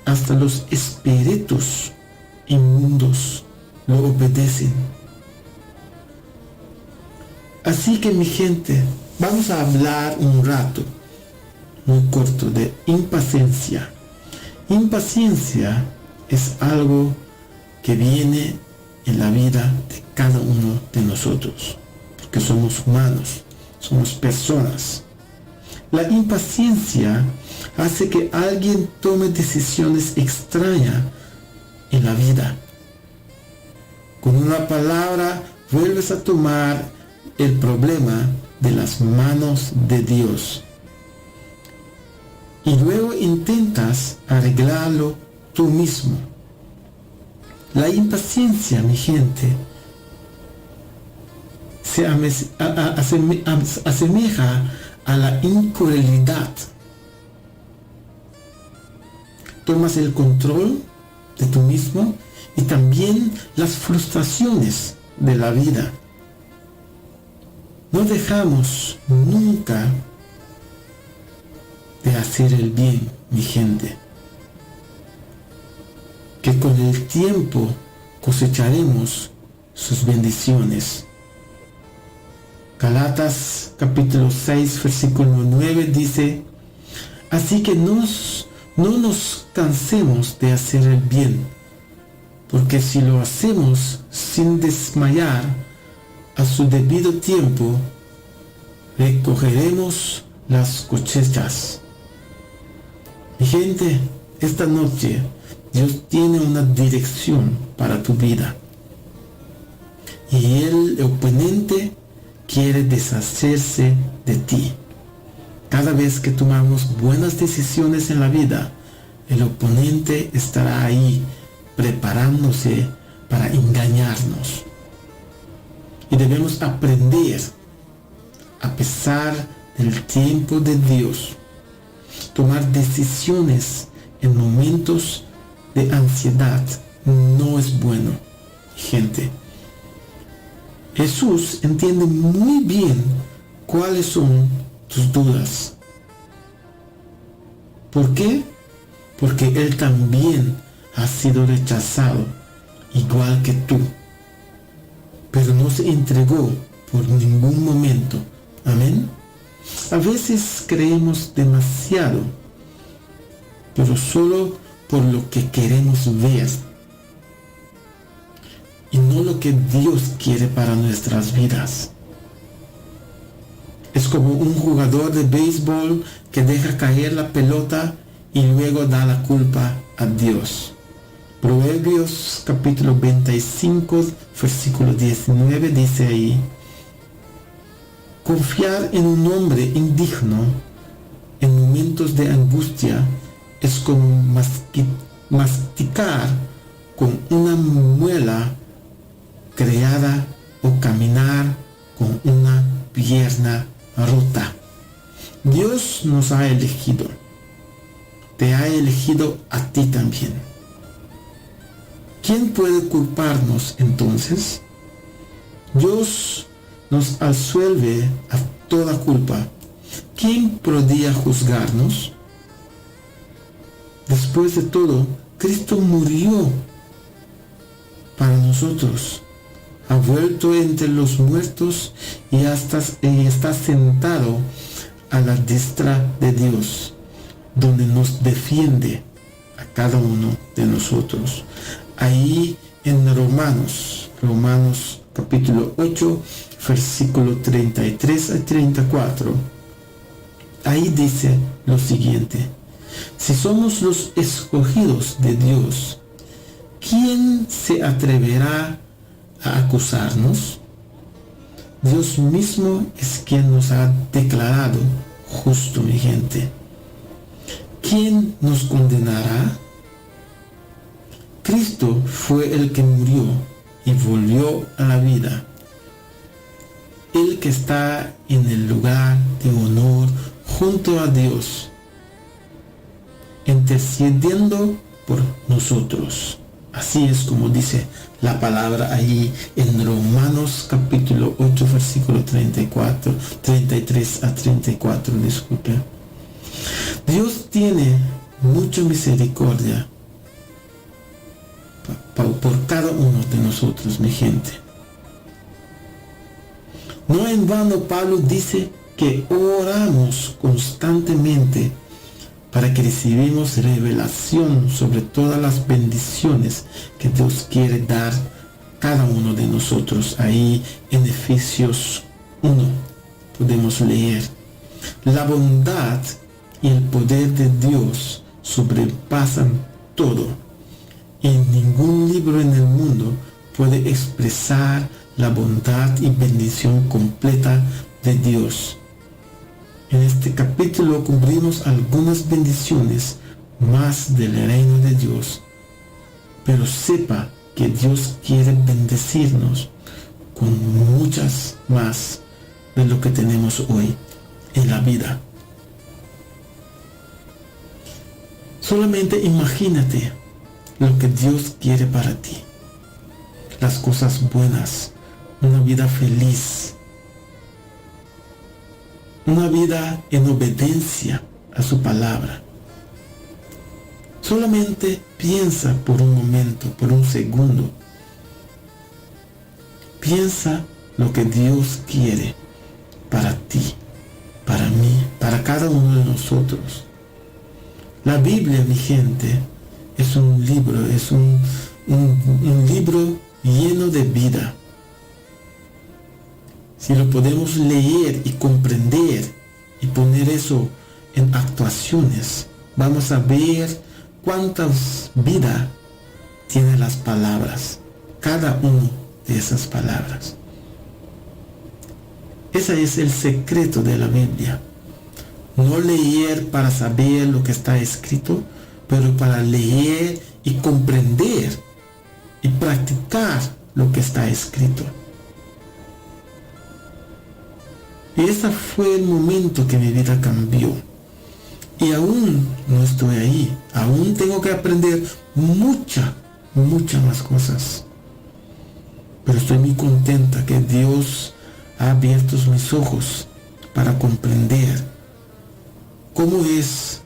hasta los espíritus inmundos lo obedecen? Así que, mi gente, vamos a hablar un rato muy corto de impaciencia. Impaciencia es algo que viene en la vida de cada uno de nosotros, porque somos humanos, somos personas. La impaciencia hace que alguien tome decisiones extrañas en la vida. Con una palabra, vuelves a tomar el problema de las manos de Dios. Y luego intentas arreglarlo tú mismo. La impaciencia, mi gente, se asemeja a la incredulidad. Tomas el control de tú mismo y también las frustraciones de la vida. No dejamos nunca de hacer el bien, mi gente, que con el tiempo cosecharemos sus bendiciones. Gálatas capítulo 6 versículo 9 dice, así que no nos cansemos de hacer el bien, porque si lo hacemos sin desmayar, a su debido tiempo recogeremos las cosechas. Mi gente, esta noche Dios tiene una dirección para tu vida. Y el oponente quiere deshacerse de ti. Cada vez que tomamos buenas decisiones en la vida, el oponente estará ahí preparándose para engañarnos. Y debemos aprender, a pesar del tiempo de Dios, tomar decisiones en momentos de ansiedad no es bueno, gente. Jesús entiende muy bien cuáles son tus dudas. ¿Por qué? Porque Él también ha sido rechazado, igual que tú. Pero no se entregó por ningún momento. Amén. A veces creemos demasiado, pero solo por lo que queremos ver y no lo que Dios quiere para nuestras vidas. Es como un jugador de béisbol que deja caer la pelota y luego da la culpa a Dios. Proverbios capítulo 25 versículo 19 dice ahí, confiar en un hombre indigno en momentos de angustia es como masticar con una muela creada o caminar con una pierna rota. Dios nos ha elegido. Te ha elegido a ti también. ¿Quién puede culparnos entonces? Dios nos absuelve a toda culpa. ¿Quién podía juzgarnos? Después de todo, Cristo murió para nosotros. Ha vuelto entre los muertos y está sentado a la diestra de Dios, donde nos defiende a cada uno de nosotros. Ahí en Romanos capítulo 8, versículo 33 a 34, ahí dice lo siguiente: si somos los escogidos de Dios, ¿quién se atreverá a acusarnos? Dios mismo es quien nos ha declarado justo, mi gente. ¿Quién nos condenará? Cristo fue el que murió y volvió a la vida. El que está en el lugar de honor junto a Dios, intercediendo por nosotros. Así es como dice la palabra ahí en Romanos capítulo 8, versículo 33 a 34, disculpe. Dios tiene mucha misericordia por cada uno de nosotros, mi gente. No en vano Pablo dice que oramos constantemente para que recibamos revelación sobre todas las bendiciones que Dios quiere dar a cada uno de nosotros. Ahí en Efesios 1 podemos leer: la bondad y el poder de Dios sobrepasan todo, y ningún libro en el mundo puede expresar la bondad y bendición completa de Dios. En este capítulo cubrimos algunas bendiciones más del reino de Dios, pero sepa que Dios quiere bendecirnos con muchas más de lo que tenemos hoy en la vida. Solamente imagínate lo que Dios quiere para ti: las cosas buenas, una vida feliz, una vida en obediencia a su palabra. Solamente piensa por un momento, por un segundo. Piensa lo que Dios quiere para ti, para mí, para cada uno de nosotros. La Biblia, mi gente, es un libro, es un libro lleno de vida. Si lo podemos leer y comprender y poner eso en actuaciones, vamos a ver cuántas vidas tienen las palabras, cada una de esas palabras. Ese es el secreto de la Biblia. No leer para saber lo que está escrito, pero para leer y comprender y practicar lo que está escrito. Y ese fue el momento que mi vida cambió. Y aún no estoy ahí. Aún tengo que aprender muchas más cosas. Pero estoy muy contenta que Dios ha abierto mis ojos para comprender cómo es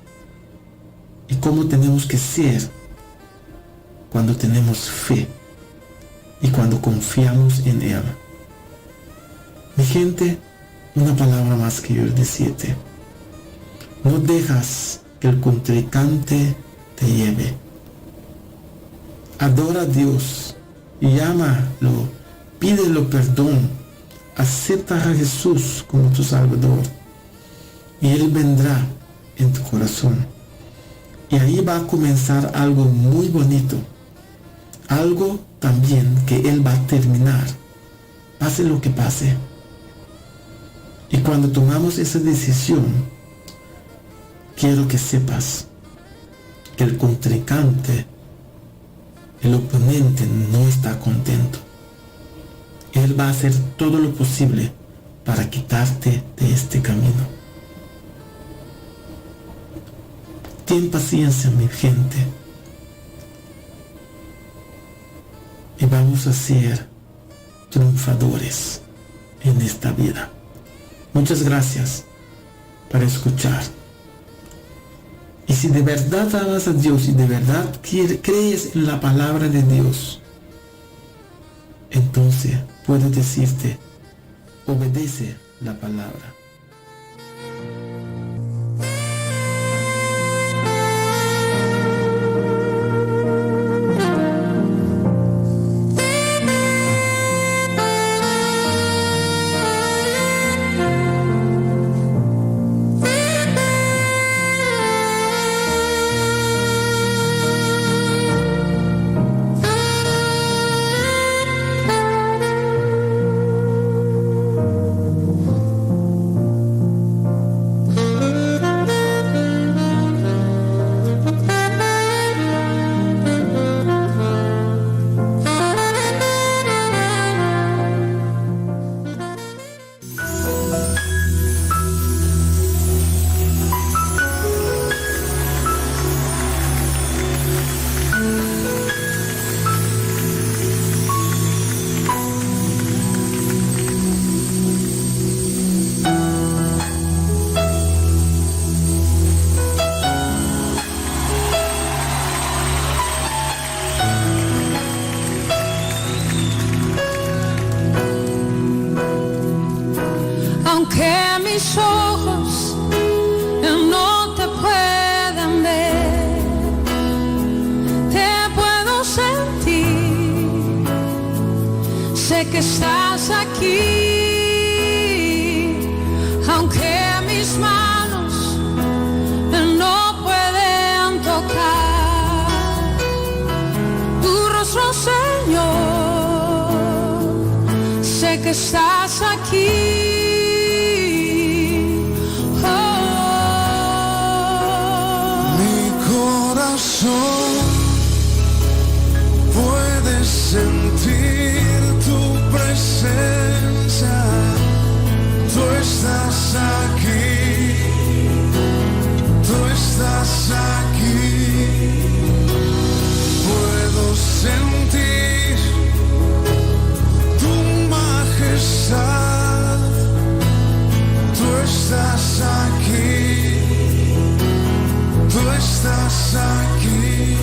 y cómo tenemos que ser cuando tenemos fe y cuando confiamos en Él. Mi gente, una palabra más que yo decirte: no dejas que el contrincante te lleve. Adora a Dios, llámalo, pídelo perdón, acepta a Jesús como tu Salvador y Él vendrá en tu corazón. Y ahí va a comenzar algo muy bonito, algo también que Él va a terminar, pase lo que pase. Y cuando tomamos esa decisión, quiero que sepas que el contrincante, el oponente, no está contento. Él va a hacer todo lo posible para quitarte de este camino. Ten paciencia, mi gente, y vamos a hacer triunfadores en esta vida. Muchas gracias por escuchar. Y si de verdad amas a Dios y de verdad crees en la palabra de Dios, entonces puedo decirte, obedece la palabra. Aunque mis ojos no te puedan ver, te puedo sentir, sé que estás aquí. Aunque mis manos no pueden tocar tu rostro, Señor, sé que estás aquí. Puedes sentir tu presencia, tú estás aquí, tú estás aquí. Puedo sentir tu majestad, tú estás aquí, tú estás aquí.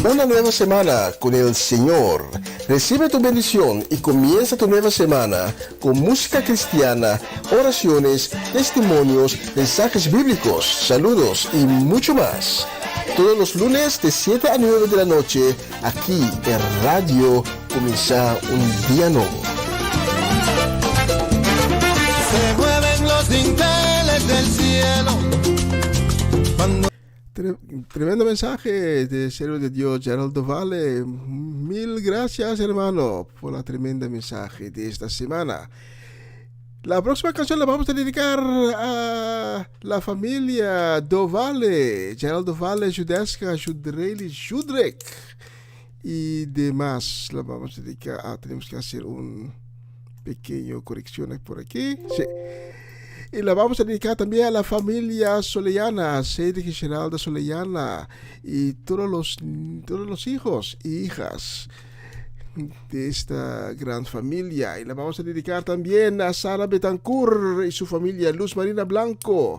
Una nueva semana con el Señor. Recibe tu bendición y comienza tu nueva semana con música cristiana, oraciones, testimonios, mensajes bíblicos, saludos y mucho más. Todos los lunes de 7 a 9 de la noche, aquí en Radio Comienza un Día Nuevo. Se mueven los dinteles del cielo. Tremendo mensaje de siervo de Dios, Geraldo Vale. Mil gracias, hermano, por la tremenda mensaje de esta semana. La próxima canción la vamos a dedicar a la familia Dovale, Geraldo Vale, Judeska, Judreli, Judrek y demás. La vamos a dedicar tenemos que hacer un pequeño corrección por aquí. Sí. Y la vamos a dedicar también a la familia Soleyana, Cedric y Geralda Soleyana y todos los hijos e hijas de esta gran familia. Y la vamos a dedicar también a Sara Betancourt y su familia, Luz Marina Blanco,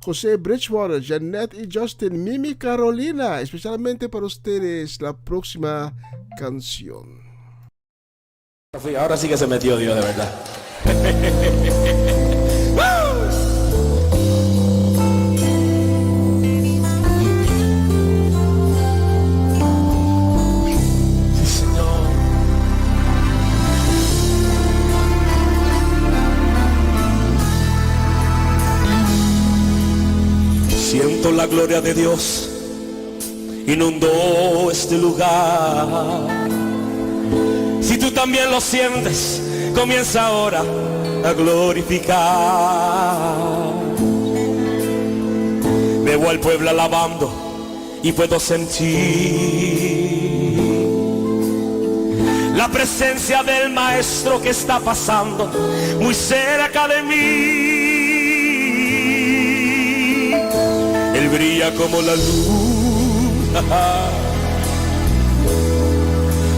José Bridgewater, Janet y Justin, Mimi Carolina, especialmente para ustedes la próxima canción. Ahora sí que se metió Dios de verdad. Siento la gloria de Dios inundó este lugar. Si tú también lo sientes, comienza ahora a glorificar. Veo al pueblo alabando y puedo sentir la presencia del Maestro que está pasando muy cerca de mí. Él brilla como la luna,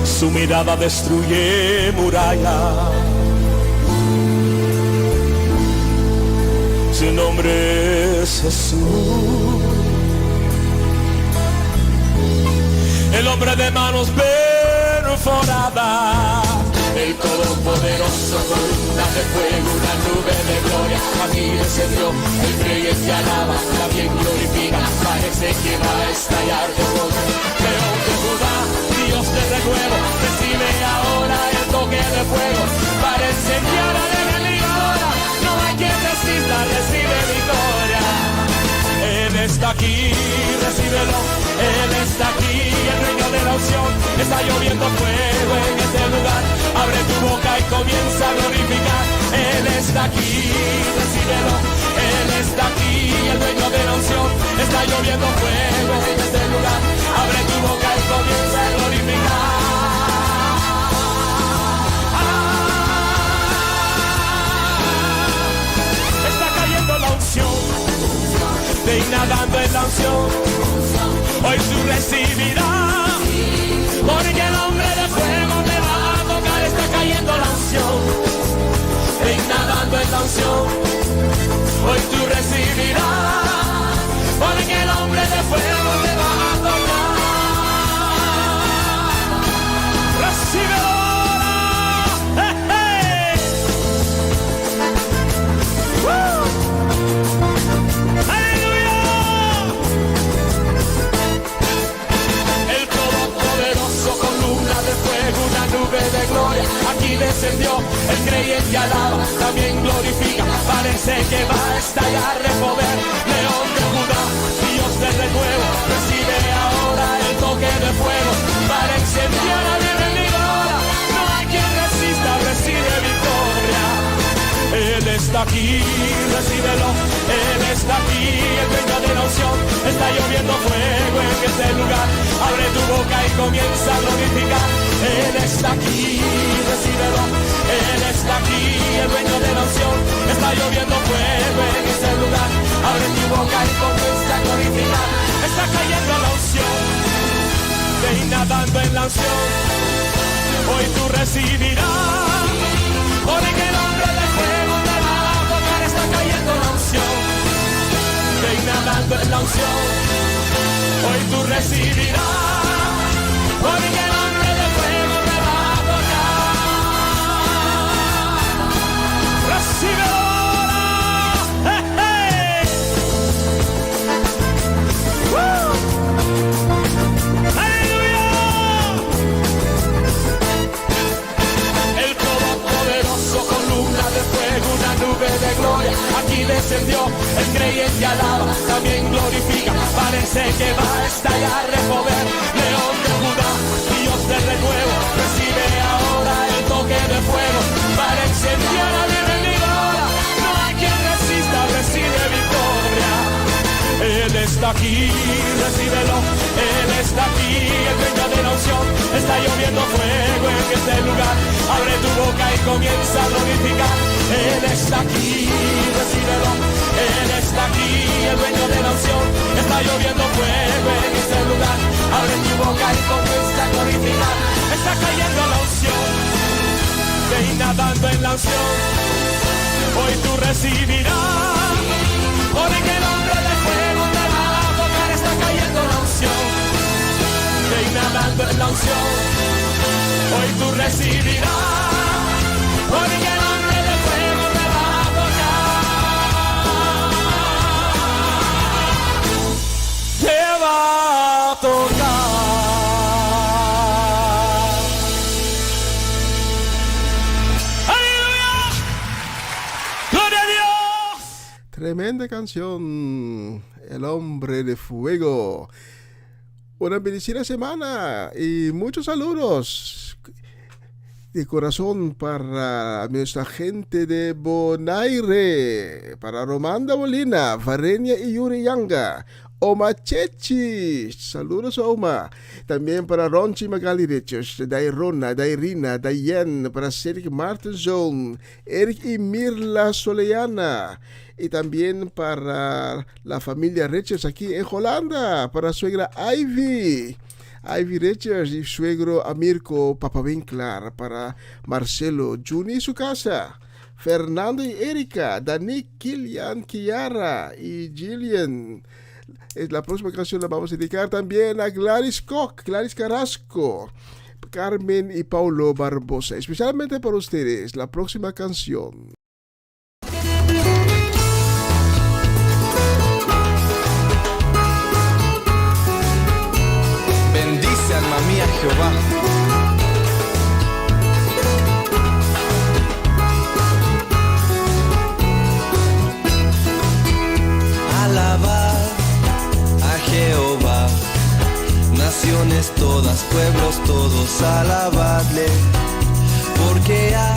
su mirada destruye murallas. Su nombre es Jesús, el hombre de manos perforadas, el Todopoderoso, columna de fuego, una nube de gloria. Aquí descendió, el rey se alaba, también glorifica, parece que va a estallar de fuego. León de Judá, Dios de renuevo, recibe ahora el toque de fuego, para enseñar al enemigo ahora, no hay quien resista, recibe victoria. Él está aquí, recíbelo, Él está aquí, el reino de la unción, está lloviendo fuego en este lugar. Abre tu boca y comienza a glorificar. Él está aquí, recíbelo, Él está aquí, el reino de la unción, está lloviendo fuego en este lugar. Abre tu boca y comienza a glorificar. Está cayendo la unción, de nadando en la unción, hoy tú recibirás, porque el hombre de fuego te va a tocar. Está cayendo la unción, de nadando en la unción, hoy tú recibirás, porque el hombre de fuego te va a tocar. Recíbelo ahora, hey, hey. Una nube de gloria, aquí descendió, el creyente alaba, también glorifica, parece que va a estallar de poder. León de Judá, Dios de renuevo, recibe ahora el toque de fuego, para incendiar al enemigo ahora, no hay quien resista, recibe victoria. Él está aquí, recíbelo, Él está aquí, el reino de la unción, está lloviendo fuego en este lugar. Abre tu boca y comienza a glorificar. Él está aquí, recíbelo, Él está aquí, el reino de la unción, está lloviendo fuego en este lugar. Abre tu boca y comienza a glorificar. Está cayendo la unción, ve nadando en la unción, hoy tú recibirás, porque el hombre de fuego te va a tocar. Está cayendo la unción, ve nadando en la unción, hoy tú recibirás, descendió, el creyente alaba, también glorifica, parece que va a estallar de poder. León de Judá, Dios del renuevo, recibe ahora el toque de fuego, para incendiar al enemigo ahora, no hay quien resista, recibe victoria. Él está aquí, recíbelo, Él está aquí, el dueño de la unción, está lloviendo fuego en este lugar, abre tu boca y comienza a glorificar. Él está aquí, recíbelo, Él está aquí, el dueño de la unción, está lloviendo fuego en este lugar, abre tu boca y comienza a glorificar. Está cayendo la unción, ve nadando en la unción, hoy tú recibirás, porque el hombre de fuego te va a tocar, está cayendo la unción, ve nadando en la unción, hoy tú recibirás, porque el hombre de fuego te va a tocar, te va a tocar. Tremenda canción, El Hombre de Fuego. Una bendecida semana y muchos saludos de corazón para nuestra gente de Bonaire, para Romanda Molina, Varenia y Yuri Yanga, Oma Chechi, saludos Oma. También para Ronchi Magali Richards, Dairona, Dairina, Dayen, para Cedric Martenson, Eric y Mirla Soleana. Y también para la familia Richards aquí en Holanda, para suegra Ivy Richards y suegro Amirko Papavinklar, para Marcelo, Juni y su casa, Fernando y Erika, Dani, Kilian, Kiara y Gillian. La próxima canción la vamos a dedicar también a Gladys Koch, Gladys Carrasco, Carmen y Paulo Barbosa, especialmente para ustedes. La próxima canción. Bendice, alma mía, Jehová. Alabad a Jehová, naciones todas, pueblos todos, alabadle, porque ha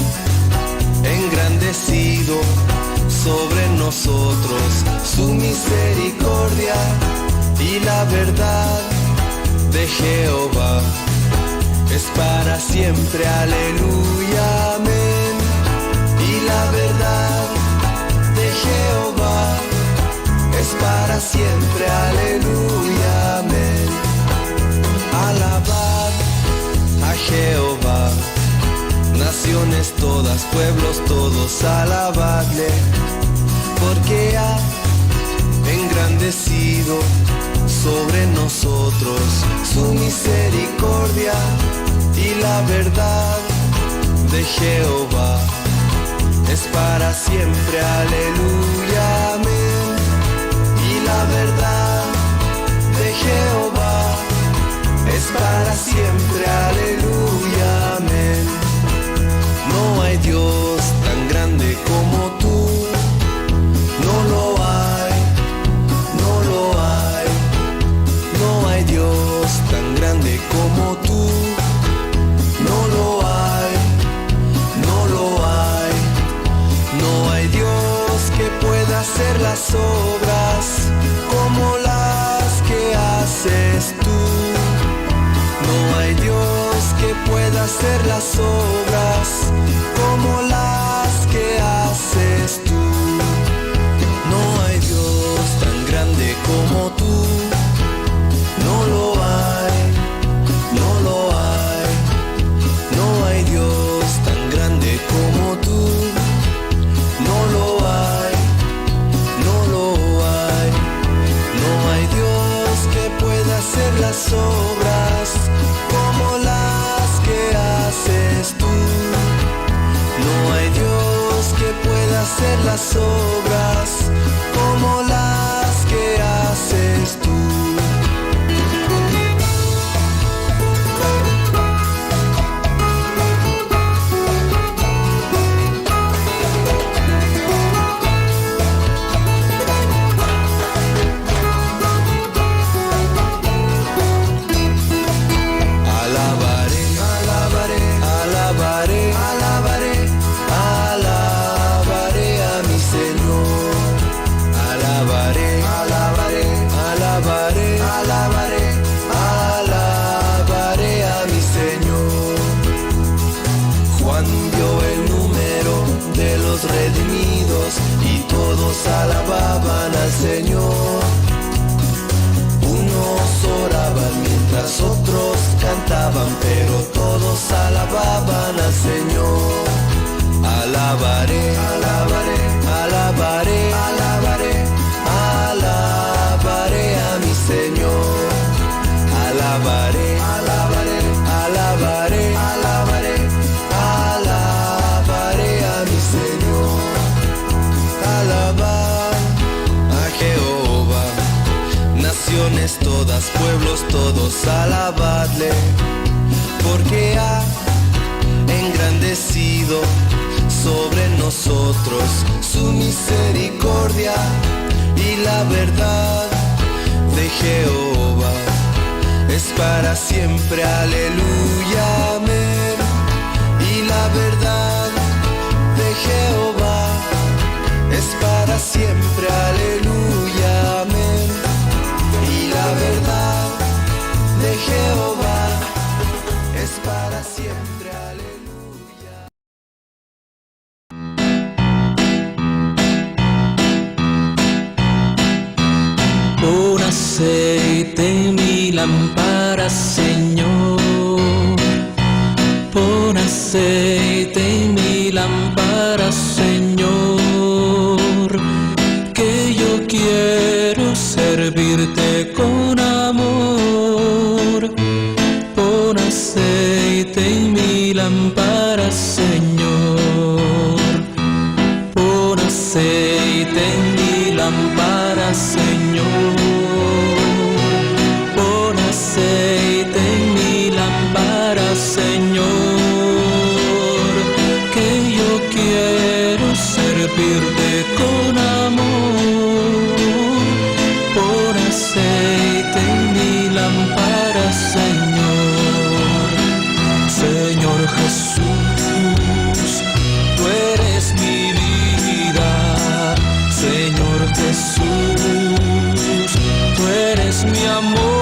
engrandecido sobre nosotros su misericordia y la verdad de Jehová es para siempre, aleluya, amén. Y la verdad de Jehová es para siempre, aleluya, amén. Alabad a Jehová, naciones todas, pueblos todos, alabadle, porque ha engrandecido sobre nosotros su misericordia y la verdad de Jehová es para siempre, aleluya, amén. Y la verdad de Jehová es para siempre, aleluya, amén. No hay Dios tan grande como tú, no lo hay, no lo hay. No hay Dios tan grande como tú, no lo hay, no lo hay. No hay Dios que pueda hacer las obras como las que haces tú. No hay Dios que pueda hacer las obras como las que haces tú. No hay Dios tan grande como tú. No lo hay, no lo hay. No hay Dios tan grande como tú. No lo hay, no lo hay. No hay Dios que pueda hacer las obras como las que haces tú. No hay Dios que pueda hacer las obras como las que haces tú. alababan al Señor. Alabaré, alabaré, alabaré, alabaré, alabaré a mi Señor. Alabaré, alabaré, alabaré, alabaré, alabaré a mi Señor. Alabar a Jehová, naciones todas, pueblos todos, alabadle, porque ha engrandecido sobre nosotros su misericordia y la verdad de Jehová es para siempre, aleluya, amén. Y la verdad de Jehová es para siempre, aleluya, amén. Y la verdad de Jehová es para siempre, aleluya. Pon aceite en mi lámpara, Señor. Pon aceite en mi lámpara, Señor. Que yo quiero servirte con amor. Pon aceite en mi lámpara, Señor. Pon aceite en mi lámpara, Señor. Pon aceite en mi lámpara, Señor. Que yo quiero servirte con amor. Pon aceite en mi lámpara, Señor. Señor Jesús, tú eres mi vida. Señor Jesús, tú eres mi amor.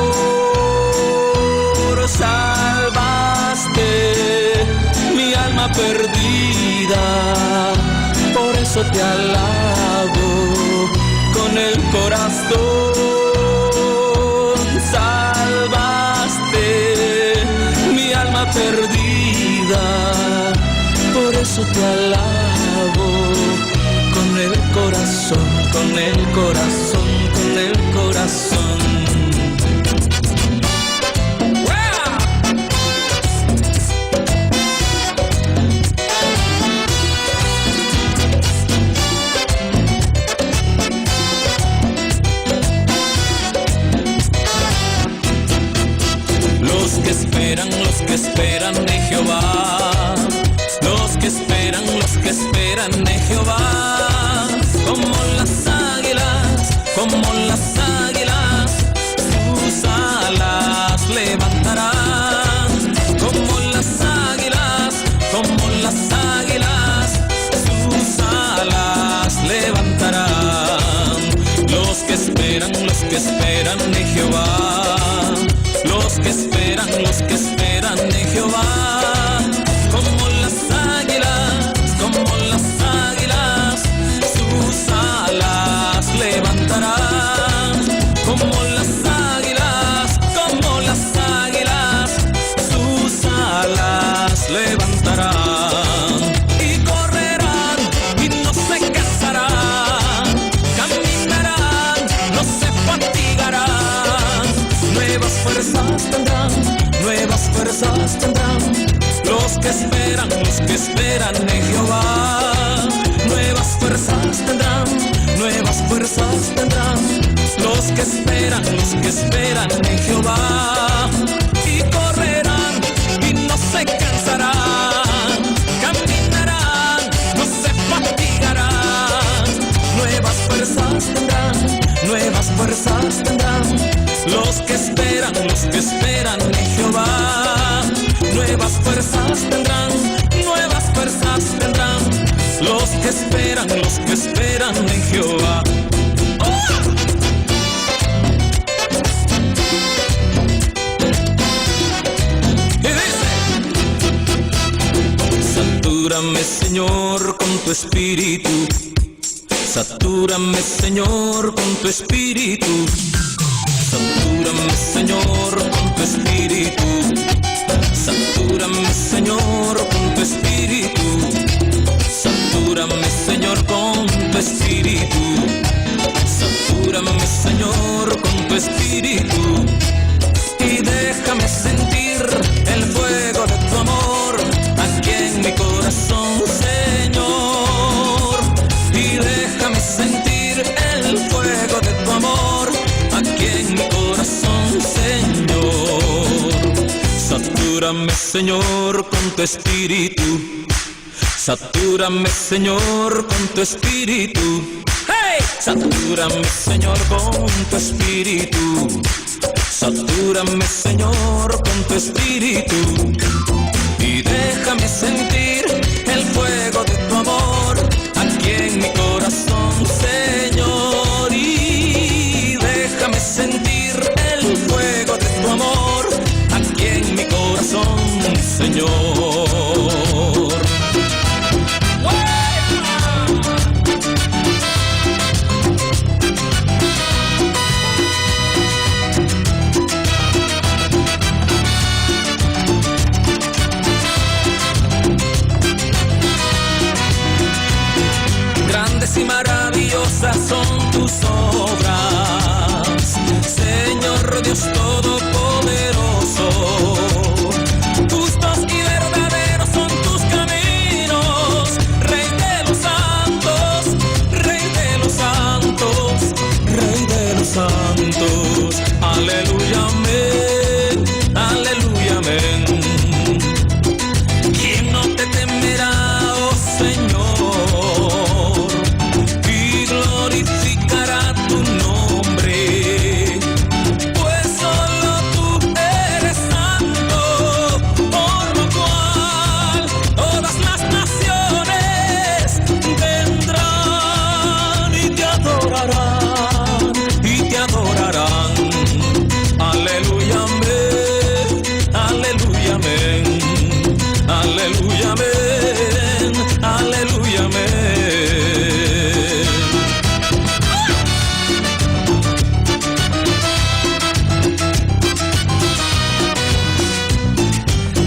Salvaste mi alma perdida, por eso te alabo con el corazón. Salvaste mi alma perdida, por eso te alabo con el corazón, con el corazón, con el corazón. Los que esperan de Jehová, los que esperan de Jehová, como las águilas, sus alas levantarán, como las águilas, sus alas levantarán. Los que esperan de Jehová, los que esperan de Jehová, como las águilas, sus alas levantarán, como las águilas, sus alas levantarán, y correrán y no se cansarán, caminarán, no se fatigarán, nuevas fuerzas tendrán, los que esperan en Jehová, nuevas fuerzas tendrán, los que esperan en Jehová, y correrán y no se cansarán, caminarán, no se fatigarán, nuevas fuerzas tendrán, los que esperan en Jehová, nuevas fuerzas tendrán, los que esperan en Jehová. Y dice: satúrame, Señor, con tu espíritu, satúrame, Señor, con tu espíritu, satúrame, Señor, con tu espíritu, satúrame, Señor, Satúrame, Señor, con tu espíritu. Satúrame, Señor, con tu espíritu. Y déjame sentir el fuego de tu amor aquí en mi corazón, Señor. Y déjame sentir el fuego de tu amor aquí en mi corazón, Señor. Satúrame, Señor, con tu espíritu. Satúrame, Señor, con tu espíritu. ¡Hey! Satúrame, Señor, con tu espíritu. Satúrame, Señor, con tu espíritu. Y déjame sentir el fuego de tu amor aquí en mi corazón, Señor. Y déjame sentir el fuego de tu amor aquí en mi corazón, Señor. Y maravillosas son tus obras, Señor Dios Todopoderoso. Justos y verdaderos son tus caminos, Rey de los santos, Rey de los santos, Rey de los santos. Aleluya, amén, aleluya, amén. ¿Quién no te temerá, oh Señor? Glorificará tu nombre, pues solo tú eres santo, por lo cual todas las naciones vendrán y te adorarán, y te adorarán. Aleluya, amén, aleluya, amén, aleluya, amén, aleluya, amén.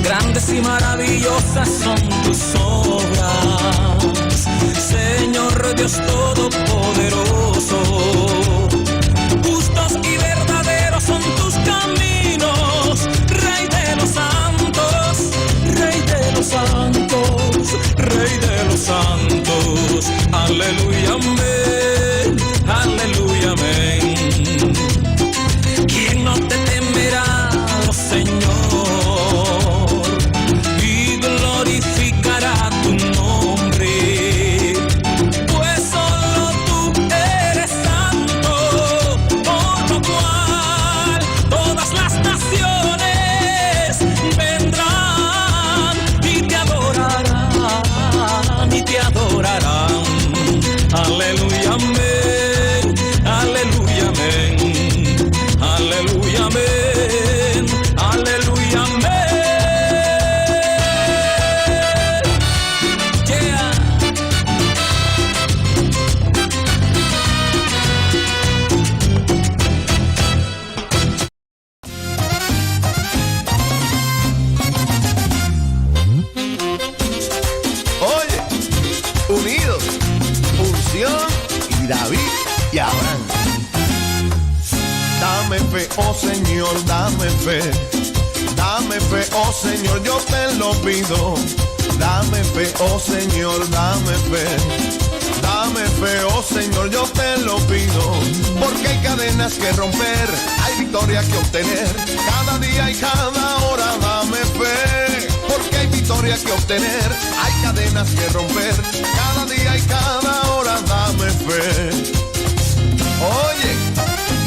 Grandes y maravillosas son tus obras, Señor Dios Todopoderoso. Justos y verdaderos son tus caminos, Rey de los santos, Rey de los santos, Rey de los santos. Aleluya, amén, aleluya, amén. ¿Quién no te temerá, oh Señor? Glorificará tu nombre, pues solo tú eres santo, por lo cual todas las naciones vendrán y te adorarán, y te adorarán. Aleluya, amén, aleluya, amén, aleluya, amén, aleluya, amén. Unidos, unción y David y Abraham. Dame fe, oh Señor, dame fe. Dame fe, oh Señor, yo te lo pido. Dame fe, oh Señor, dame fe. Dame fe, oh Señor, yo te lo pido. Porque hay cadenas que romper, hay victoria que obtener. Cada día y cada hora dame fe. Porque hay victoria que obtener, hay cadenas que romper. Cada día y cada hora dame fe. Oye,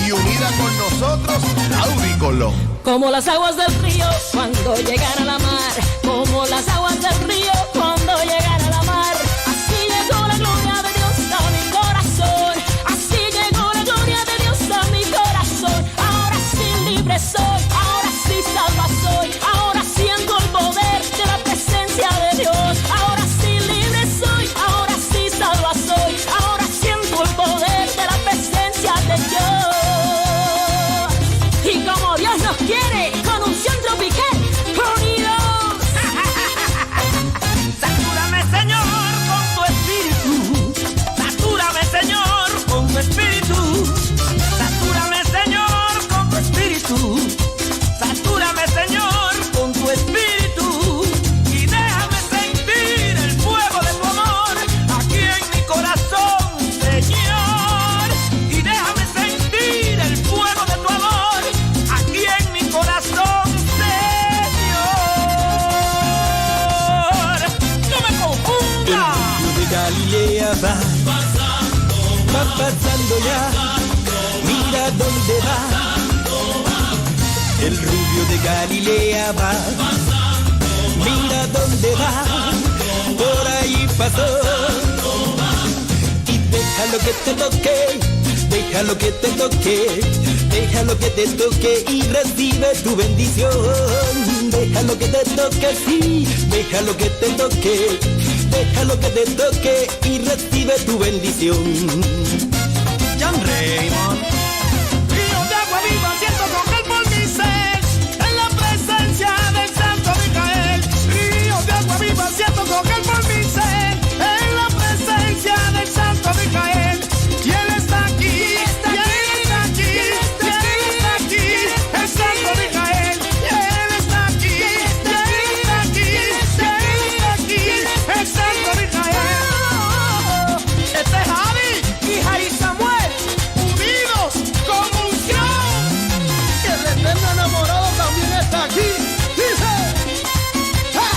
y unida con nosotros, Lauri Colón. Como las aguas del río cuando llegan a la mar, como las aguas del río cuando llegan a la mar. Así llegó la gloria de Dios a mi corazón, así llegó la gloria de Dios a mi corazón. Ahora sí libre soy, ahora sí salva soy, ahora siento el poder de la presencia de Dios. Ahora sí libre soy, ahora sí salva soy, ahora siento el poder de la presencia de Dios. Y como Dios nos quiere, con unción tropical, unidos. Va pasando ya, mira dónde va. El rubio de Galilea va, mira dónde va. Por ahí pasó. Y déjalo que te toque, déjalo que te toque, déjalo que te toque y recibe tu bendición. Déjalo que te toque, sí, déjalo que te toque, déjalo que te toque y recibe tu bendición. John Raymond. Río de agua viva siento correr por mi ser, en la presencia del Santo Micael. Río de agua viva siento correr por mi ser, en la presencia del Santo Micael. Y él está aquí, y él está aquí, y él está aquí, el Santo Micael. Y él está aquí, y él está aquí, y él está aquí, el Santo Micael. Este es Javi y Jai Samuel, unidos como unción. Y el eterno enamorado también está aquí. Dice, ¡ja!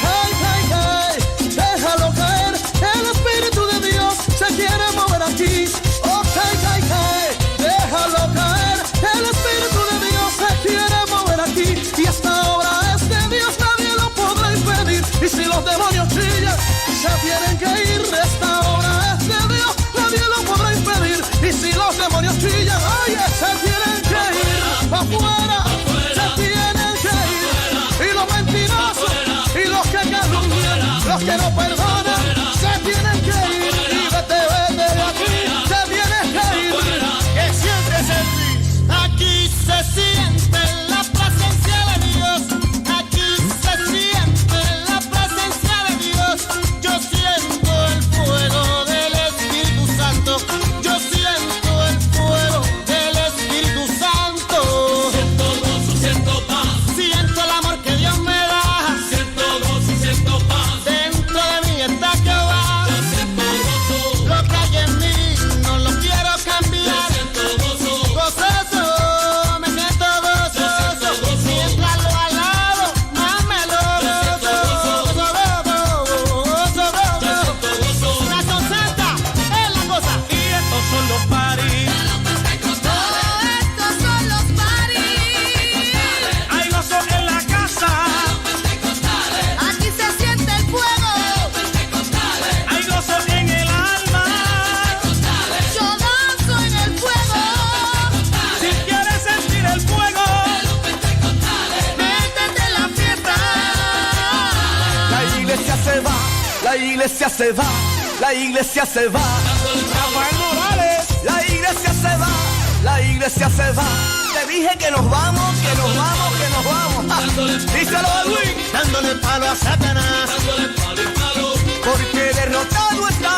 ¡Hey, hey, hey! Déjalo caer, el Espíritu de Dios se quiere mover aquí. ¡Oh, hey, hey, hey! Déjalo caer, el Espíritu de Dios se quiere mover aquí. Y esta obra es de Dios, nadie lo podrá impedir. Y si los demonios chillan, se tienen que ir. Esta obra es de Dios, nadie lo podrá impedir. Y si los demonios chillan, oye, se tienen que ir afuera, se tienen que ir. Y los mentirosos, y los que calumnian, los que no perdonan, se tienen que ir. Y vete, vete de aquí, se tienen que ir. ¿Qué sientes en ti? Aquí se siente la presencia de Dios. Aquí se siente la presencia de Dios. Yo siento el fuego del Espíritu Santo. Yo siento el fuego del Espíritu Santo. Siento gozo, siento paz. Siento el amor que Dios me da. Siento gozo, siento paz. Dentro de mí está Jehová. Yo siento gozo. Lo que hay en mí no lo quiero cambiar. Yo siento gozo. Gozoso, me siento gozoso. Mientras lo alabo, más me lo gozo. Nación Santa es la cosa. Y estos son los paris. Estos son los paris. Hay gozo en la casa. Aquí se siente el fuego. Hay gozo en el alma. Yo danzo en el fuego. Si quieres sentir el fuego, Métete en la fiesta. La iglesia se va, la iglesia se va, la iglesia se va. Rafael Morales. La iglesia se va, la iglesia se va. Te dije que nos vamos, que nos vamos, que nos vamos. Díselo a Luis. Dándole palo a Satanás. Porque derrotado está.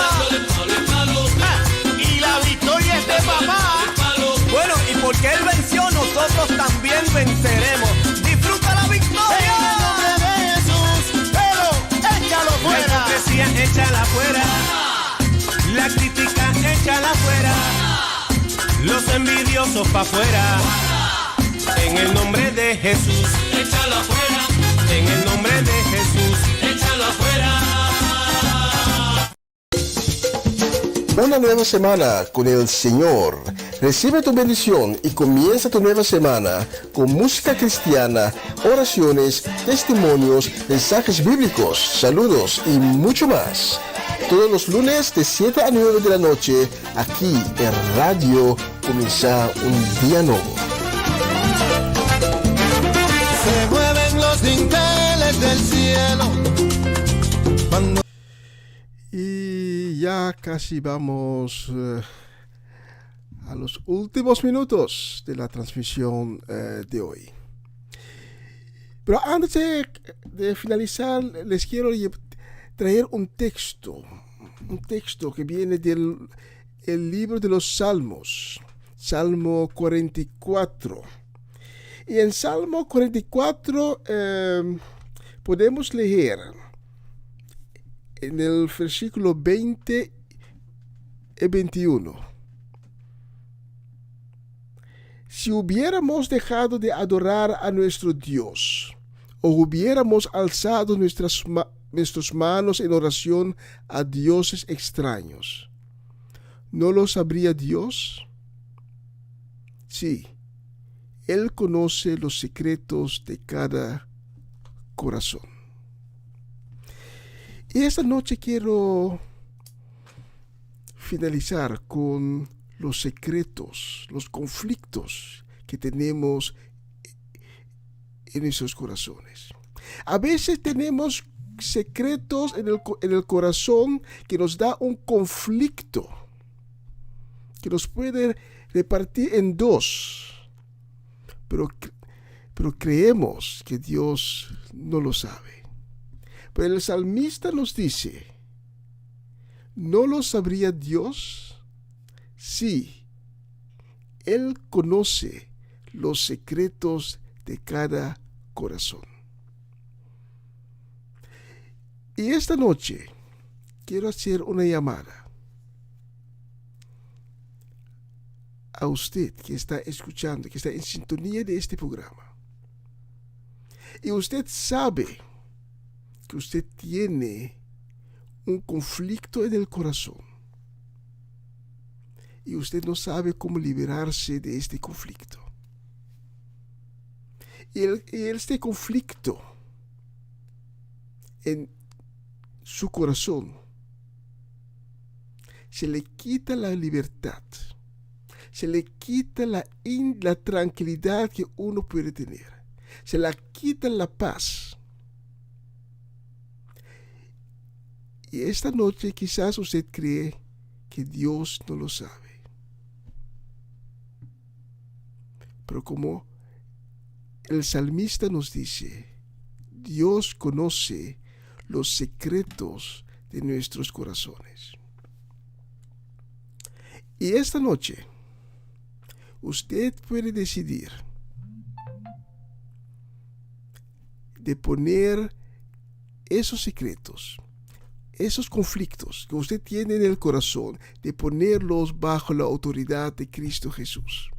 Y la victoria es de papá. Bueno, y porque él venció, nosotros también venceremos. Disfruta la victoria. En el nombre de Jesús, pero échalo La fuera. hipocresía, échala fuera. La crítica, échala fuera. Los envidiosos pa' afuera. En el nombre de Jesús, Échalo afuera, en el nombre de Jesús. échalo afuera. Una nueva semana con el Señor. Recibe tu bendición y comienza tu nueva semana con música cristiana, oraciones, testimonios, mensajes bíblicos, saludos y mucho más. Todos los lunes de 7 a 9 de la noche, aquí en Radio Comienza un Día Nuevo. Se mueven los dinteles del cielo. Y ya casi vamos a los últimos minutos de la transmisión de hoy. Pero antes de finalizar, les quiero traer un texto que viene del libro de los Salmos, Salmo 44. Y en Salmo 44 podemos leer en el versículo 20 y 21. Si hubiéramos dejado de adorar a nuestro Dios, o hubiéramos alzado nuestras manos en oración a dioses extraños, ¿no lo sabría Dios? Sí, Él conoce los secretos de cada corazón. Y esta noche quiero finalizar con los secretos, los conflictos que tenemos en nuestros corazones. A veces tenemos secretos en el corazón que nos da un conflicto, que nos puede repartir en dos, pero creemos que Dios no lo sabe. Pero el salmista nos dice, ¿no lo sabría Dios? Sí, Él conoce los secretos de cada corazón. Y esta noche quiero hacer una llamada a usted que está escuchando, que está en sintonía de este programa. Y usted sabe que usted tiene un conflicto en el corazón. Y usted no sabe cómo liberarse de este conflicto. Y este conflicto en su corazón se le quita la libertad, se le quita la tranquilidad que uno puede tener, se le quita la paz. Y esta noche quizás usted cree que Dios no lo sabe. Pero como el salmista nos dice, Dios conoce los secretos de nuestros corazones. Y esta noche usted puede decidir de poner esos secretos, esos conflictos que usted tiene en el corazón, de ponerlos bajo la autoridad de Cristo Jesús.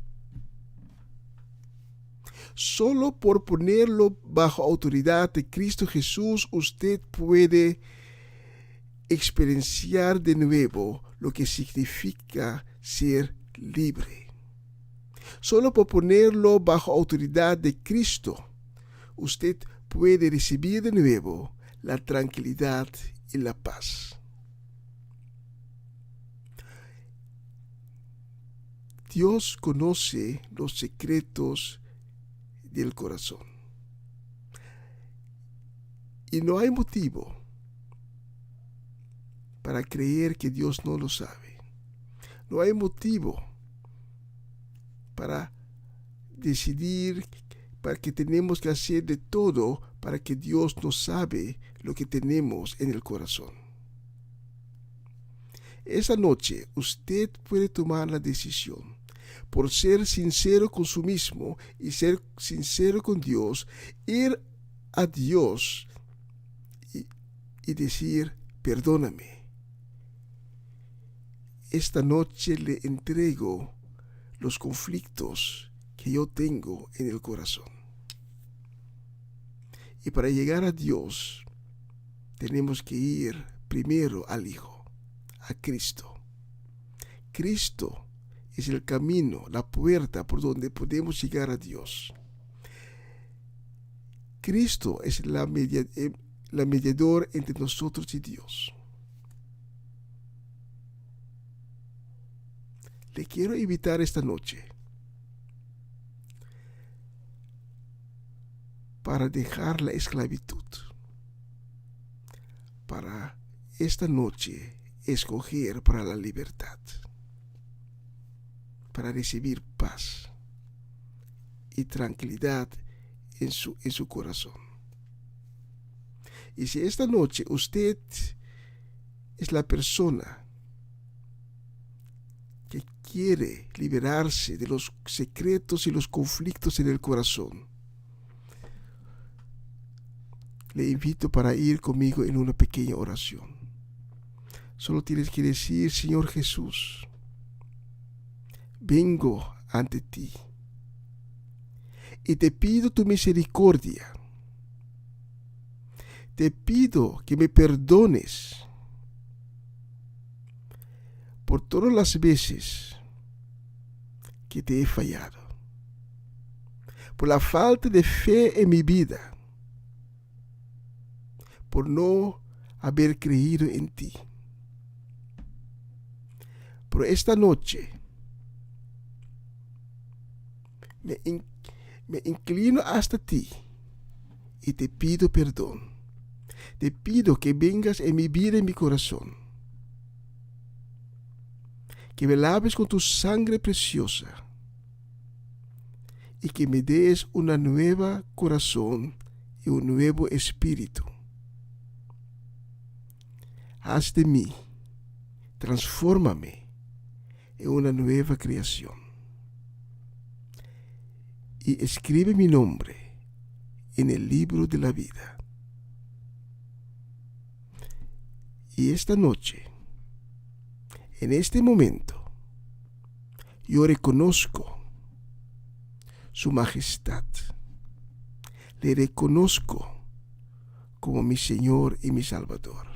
Solo por ponerlo bajo autoridad de Cristo Jesús, usted puede experienciar de nuevo lo que significa ser libre. Solo por ponerlo bajo autoridad de Cristo, usted puede recibir de nuevo la tranquilidad y la paz. Dios conoce los secretos del corazón. Y no hay motivo para creer que Dios no lo sabe. No hay motivo para decidir para que tenemos que hacer de todo para que Dios no sabe lo que tenemos en el corazón. Esa noche usted puede tomar la decisión, por ser sincero con su mismo y ser sincero con Dios, ir a Dios y decir, perdóname. Esta noche le entrego los conflictos que yo tengo en el corazón. Y para llegar a Dios, tenemos que ir primero al Hijo, a Cristo. Cristo es el camino, la puerta por donde podemos llegar a Dios. Cristo es la mediador entre nosotros y Dios. Le quiero invitar esta noche para dejar la esclavitud, para esta noche escoger para la libertad, para recibir paz y tranquilidad en su corazón. Y si esta noche usted es la persona que quiere liberarse de los secretos y los conflictos en el corazón, le invito para ir conmigo en una pequeña oración. Solo tienes que decir, Señor Jesús, vengo ante ti y te pido tu misericordia. te pido que me perdones por todas las veces que te he fallado, por la falta de fe en mi vida, por no haber creído en ti. Pero esta noche me inclino hasta ti y te pido perdón. Te pido que vengas en mi vida, en mi corazón, que me laves con tu sangre preciosa y que me des una nueva corazón y un nuevo espíritu. Haz de mí, transfórmame en una nueva creación y escribe mi nombre en el libro de la vida. Y esta noche, en este momento, yo reconozco su majestad. Le reconozco como mi Señor y mi Salvador.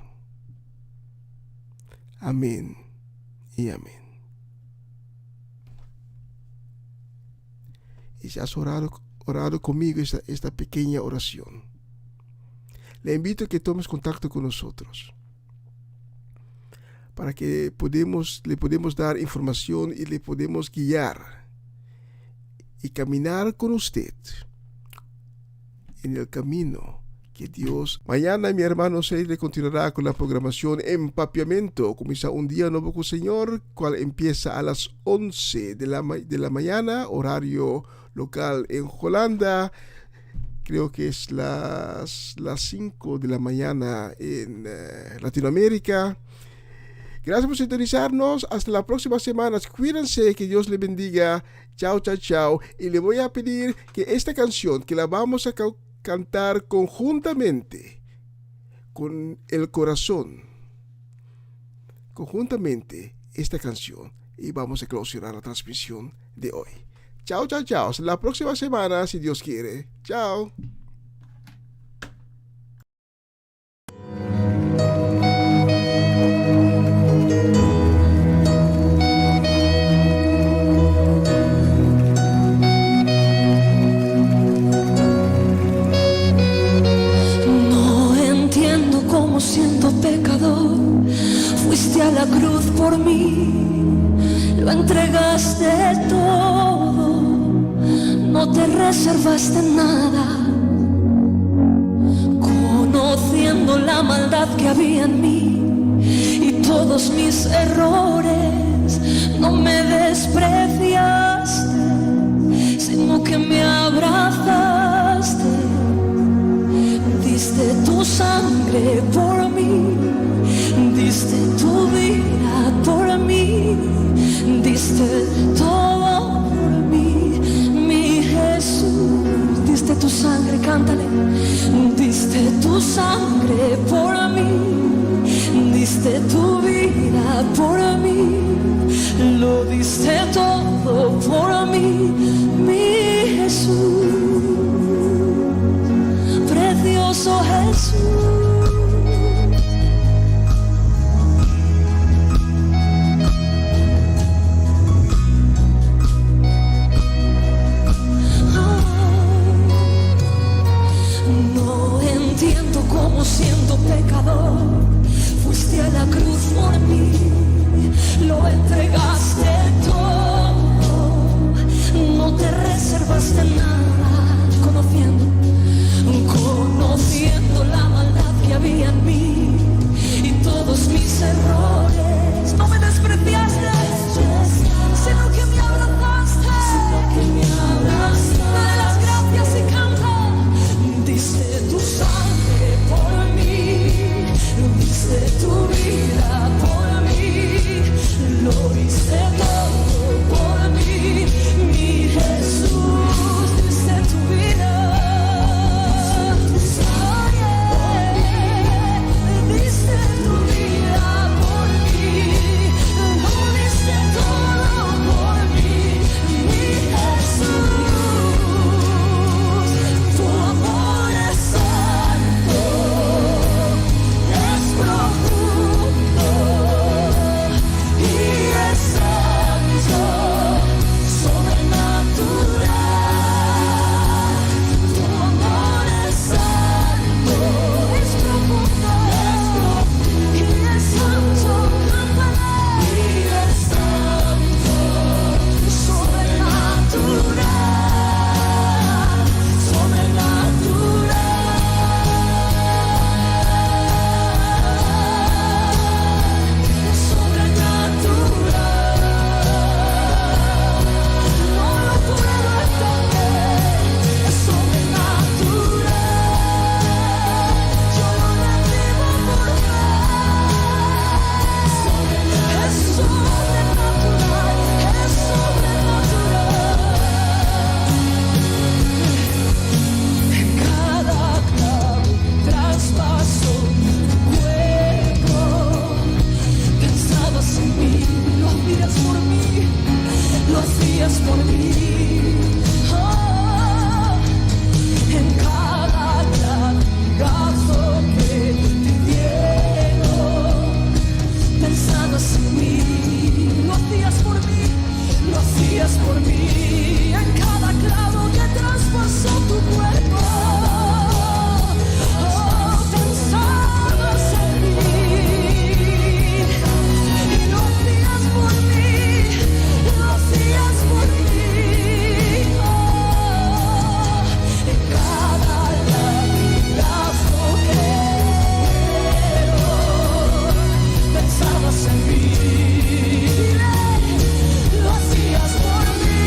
Amén y amén. Y si has orado conmigo esta pequeña oración, le invito a que tomes contacto con nosotros para que le podemos dar información y le podemos guiar y caminar con usted en el camino que Dios. Mañana mi hermano Seile continuará con la programación Empapiamiento, comienza un día nuevo con el Señor, cual empieza a las 11 de la mañana, horario local en Holanda. Creo que es las 5 de la mañana en Latinoamérica. Gracias por sintonizarnos. Hasta la próxima semana. Cuídense, que Dios le bendiga. Chao, chao, chao. Y le voy a pedir que esta canción, que la vamos a cantar conjuntamente con el corazón. Conjuntamente esta canción. Y vamos a clausurar la transmisión de hoy. Chao, chao, chao. Hasta la próxima semana, si Dios quiere. Chao. Siendo pecador, fuiste a la cruz por mí, lo entregaste todo, no te reservaste nada, conociendo la maldad que había en mí y todos mis errores, no me despreciaste, sino que me abrazaste. Diste tu sangre por mí, diste tu vida por mí, diste todo por mí, mi Jesús. Diste tu sangre, cántale. Diste tu sangre por mí, diste tu vida por mí, lo diste todo por mí, mi Jesús. Precioso Jesús, hacías por mí en cada clavo que traspasó tu cuerpo. Oh, pensabas en mí y lo hacías por mí, lo hacías por mí. Oh, en cada latigazo que pensabas en mí, lo hacías por mí,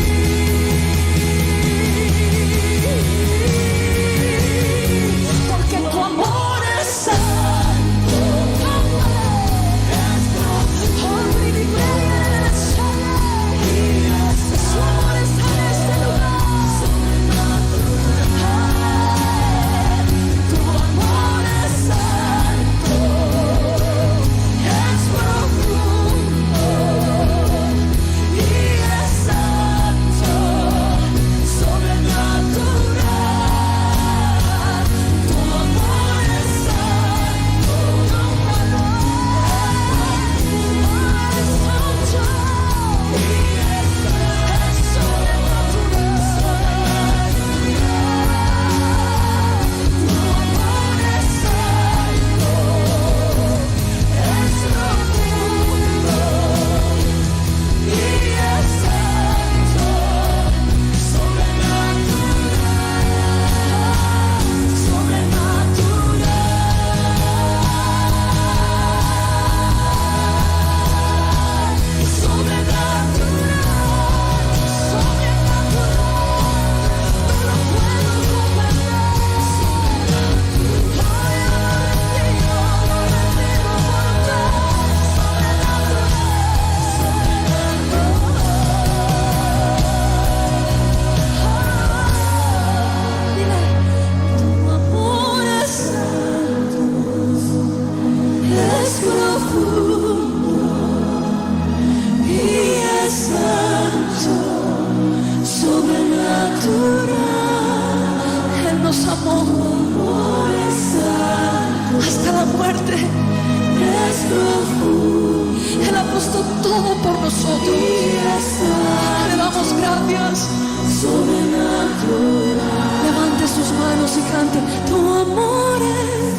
porque tu amor es santo, tu amor es omnipresente, su amor está en este lugar, tu amor es santo, es profundo y es santo, sobrenatural. Tu amor es santo, tu amor es santo y es sobrenatural. Tu amor es santo, es profundo y es santo, sobrenatural, sobrenatural. Él nos amó hasta la muerte. Es profundo. Él ha puesto todo por nosotros. Le damos gracias. Sobrenatural. Levante sus manos y cante. Tu amor es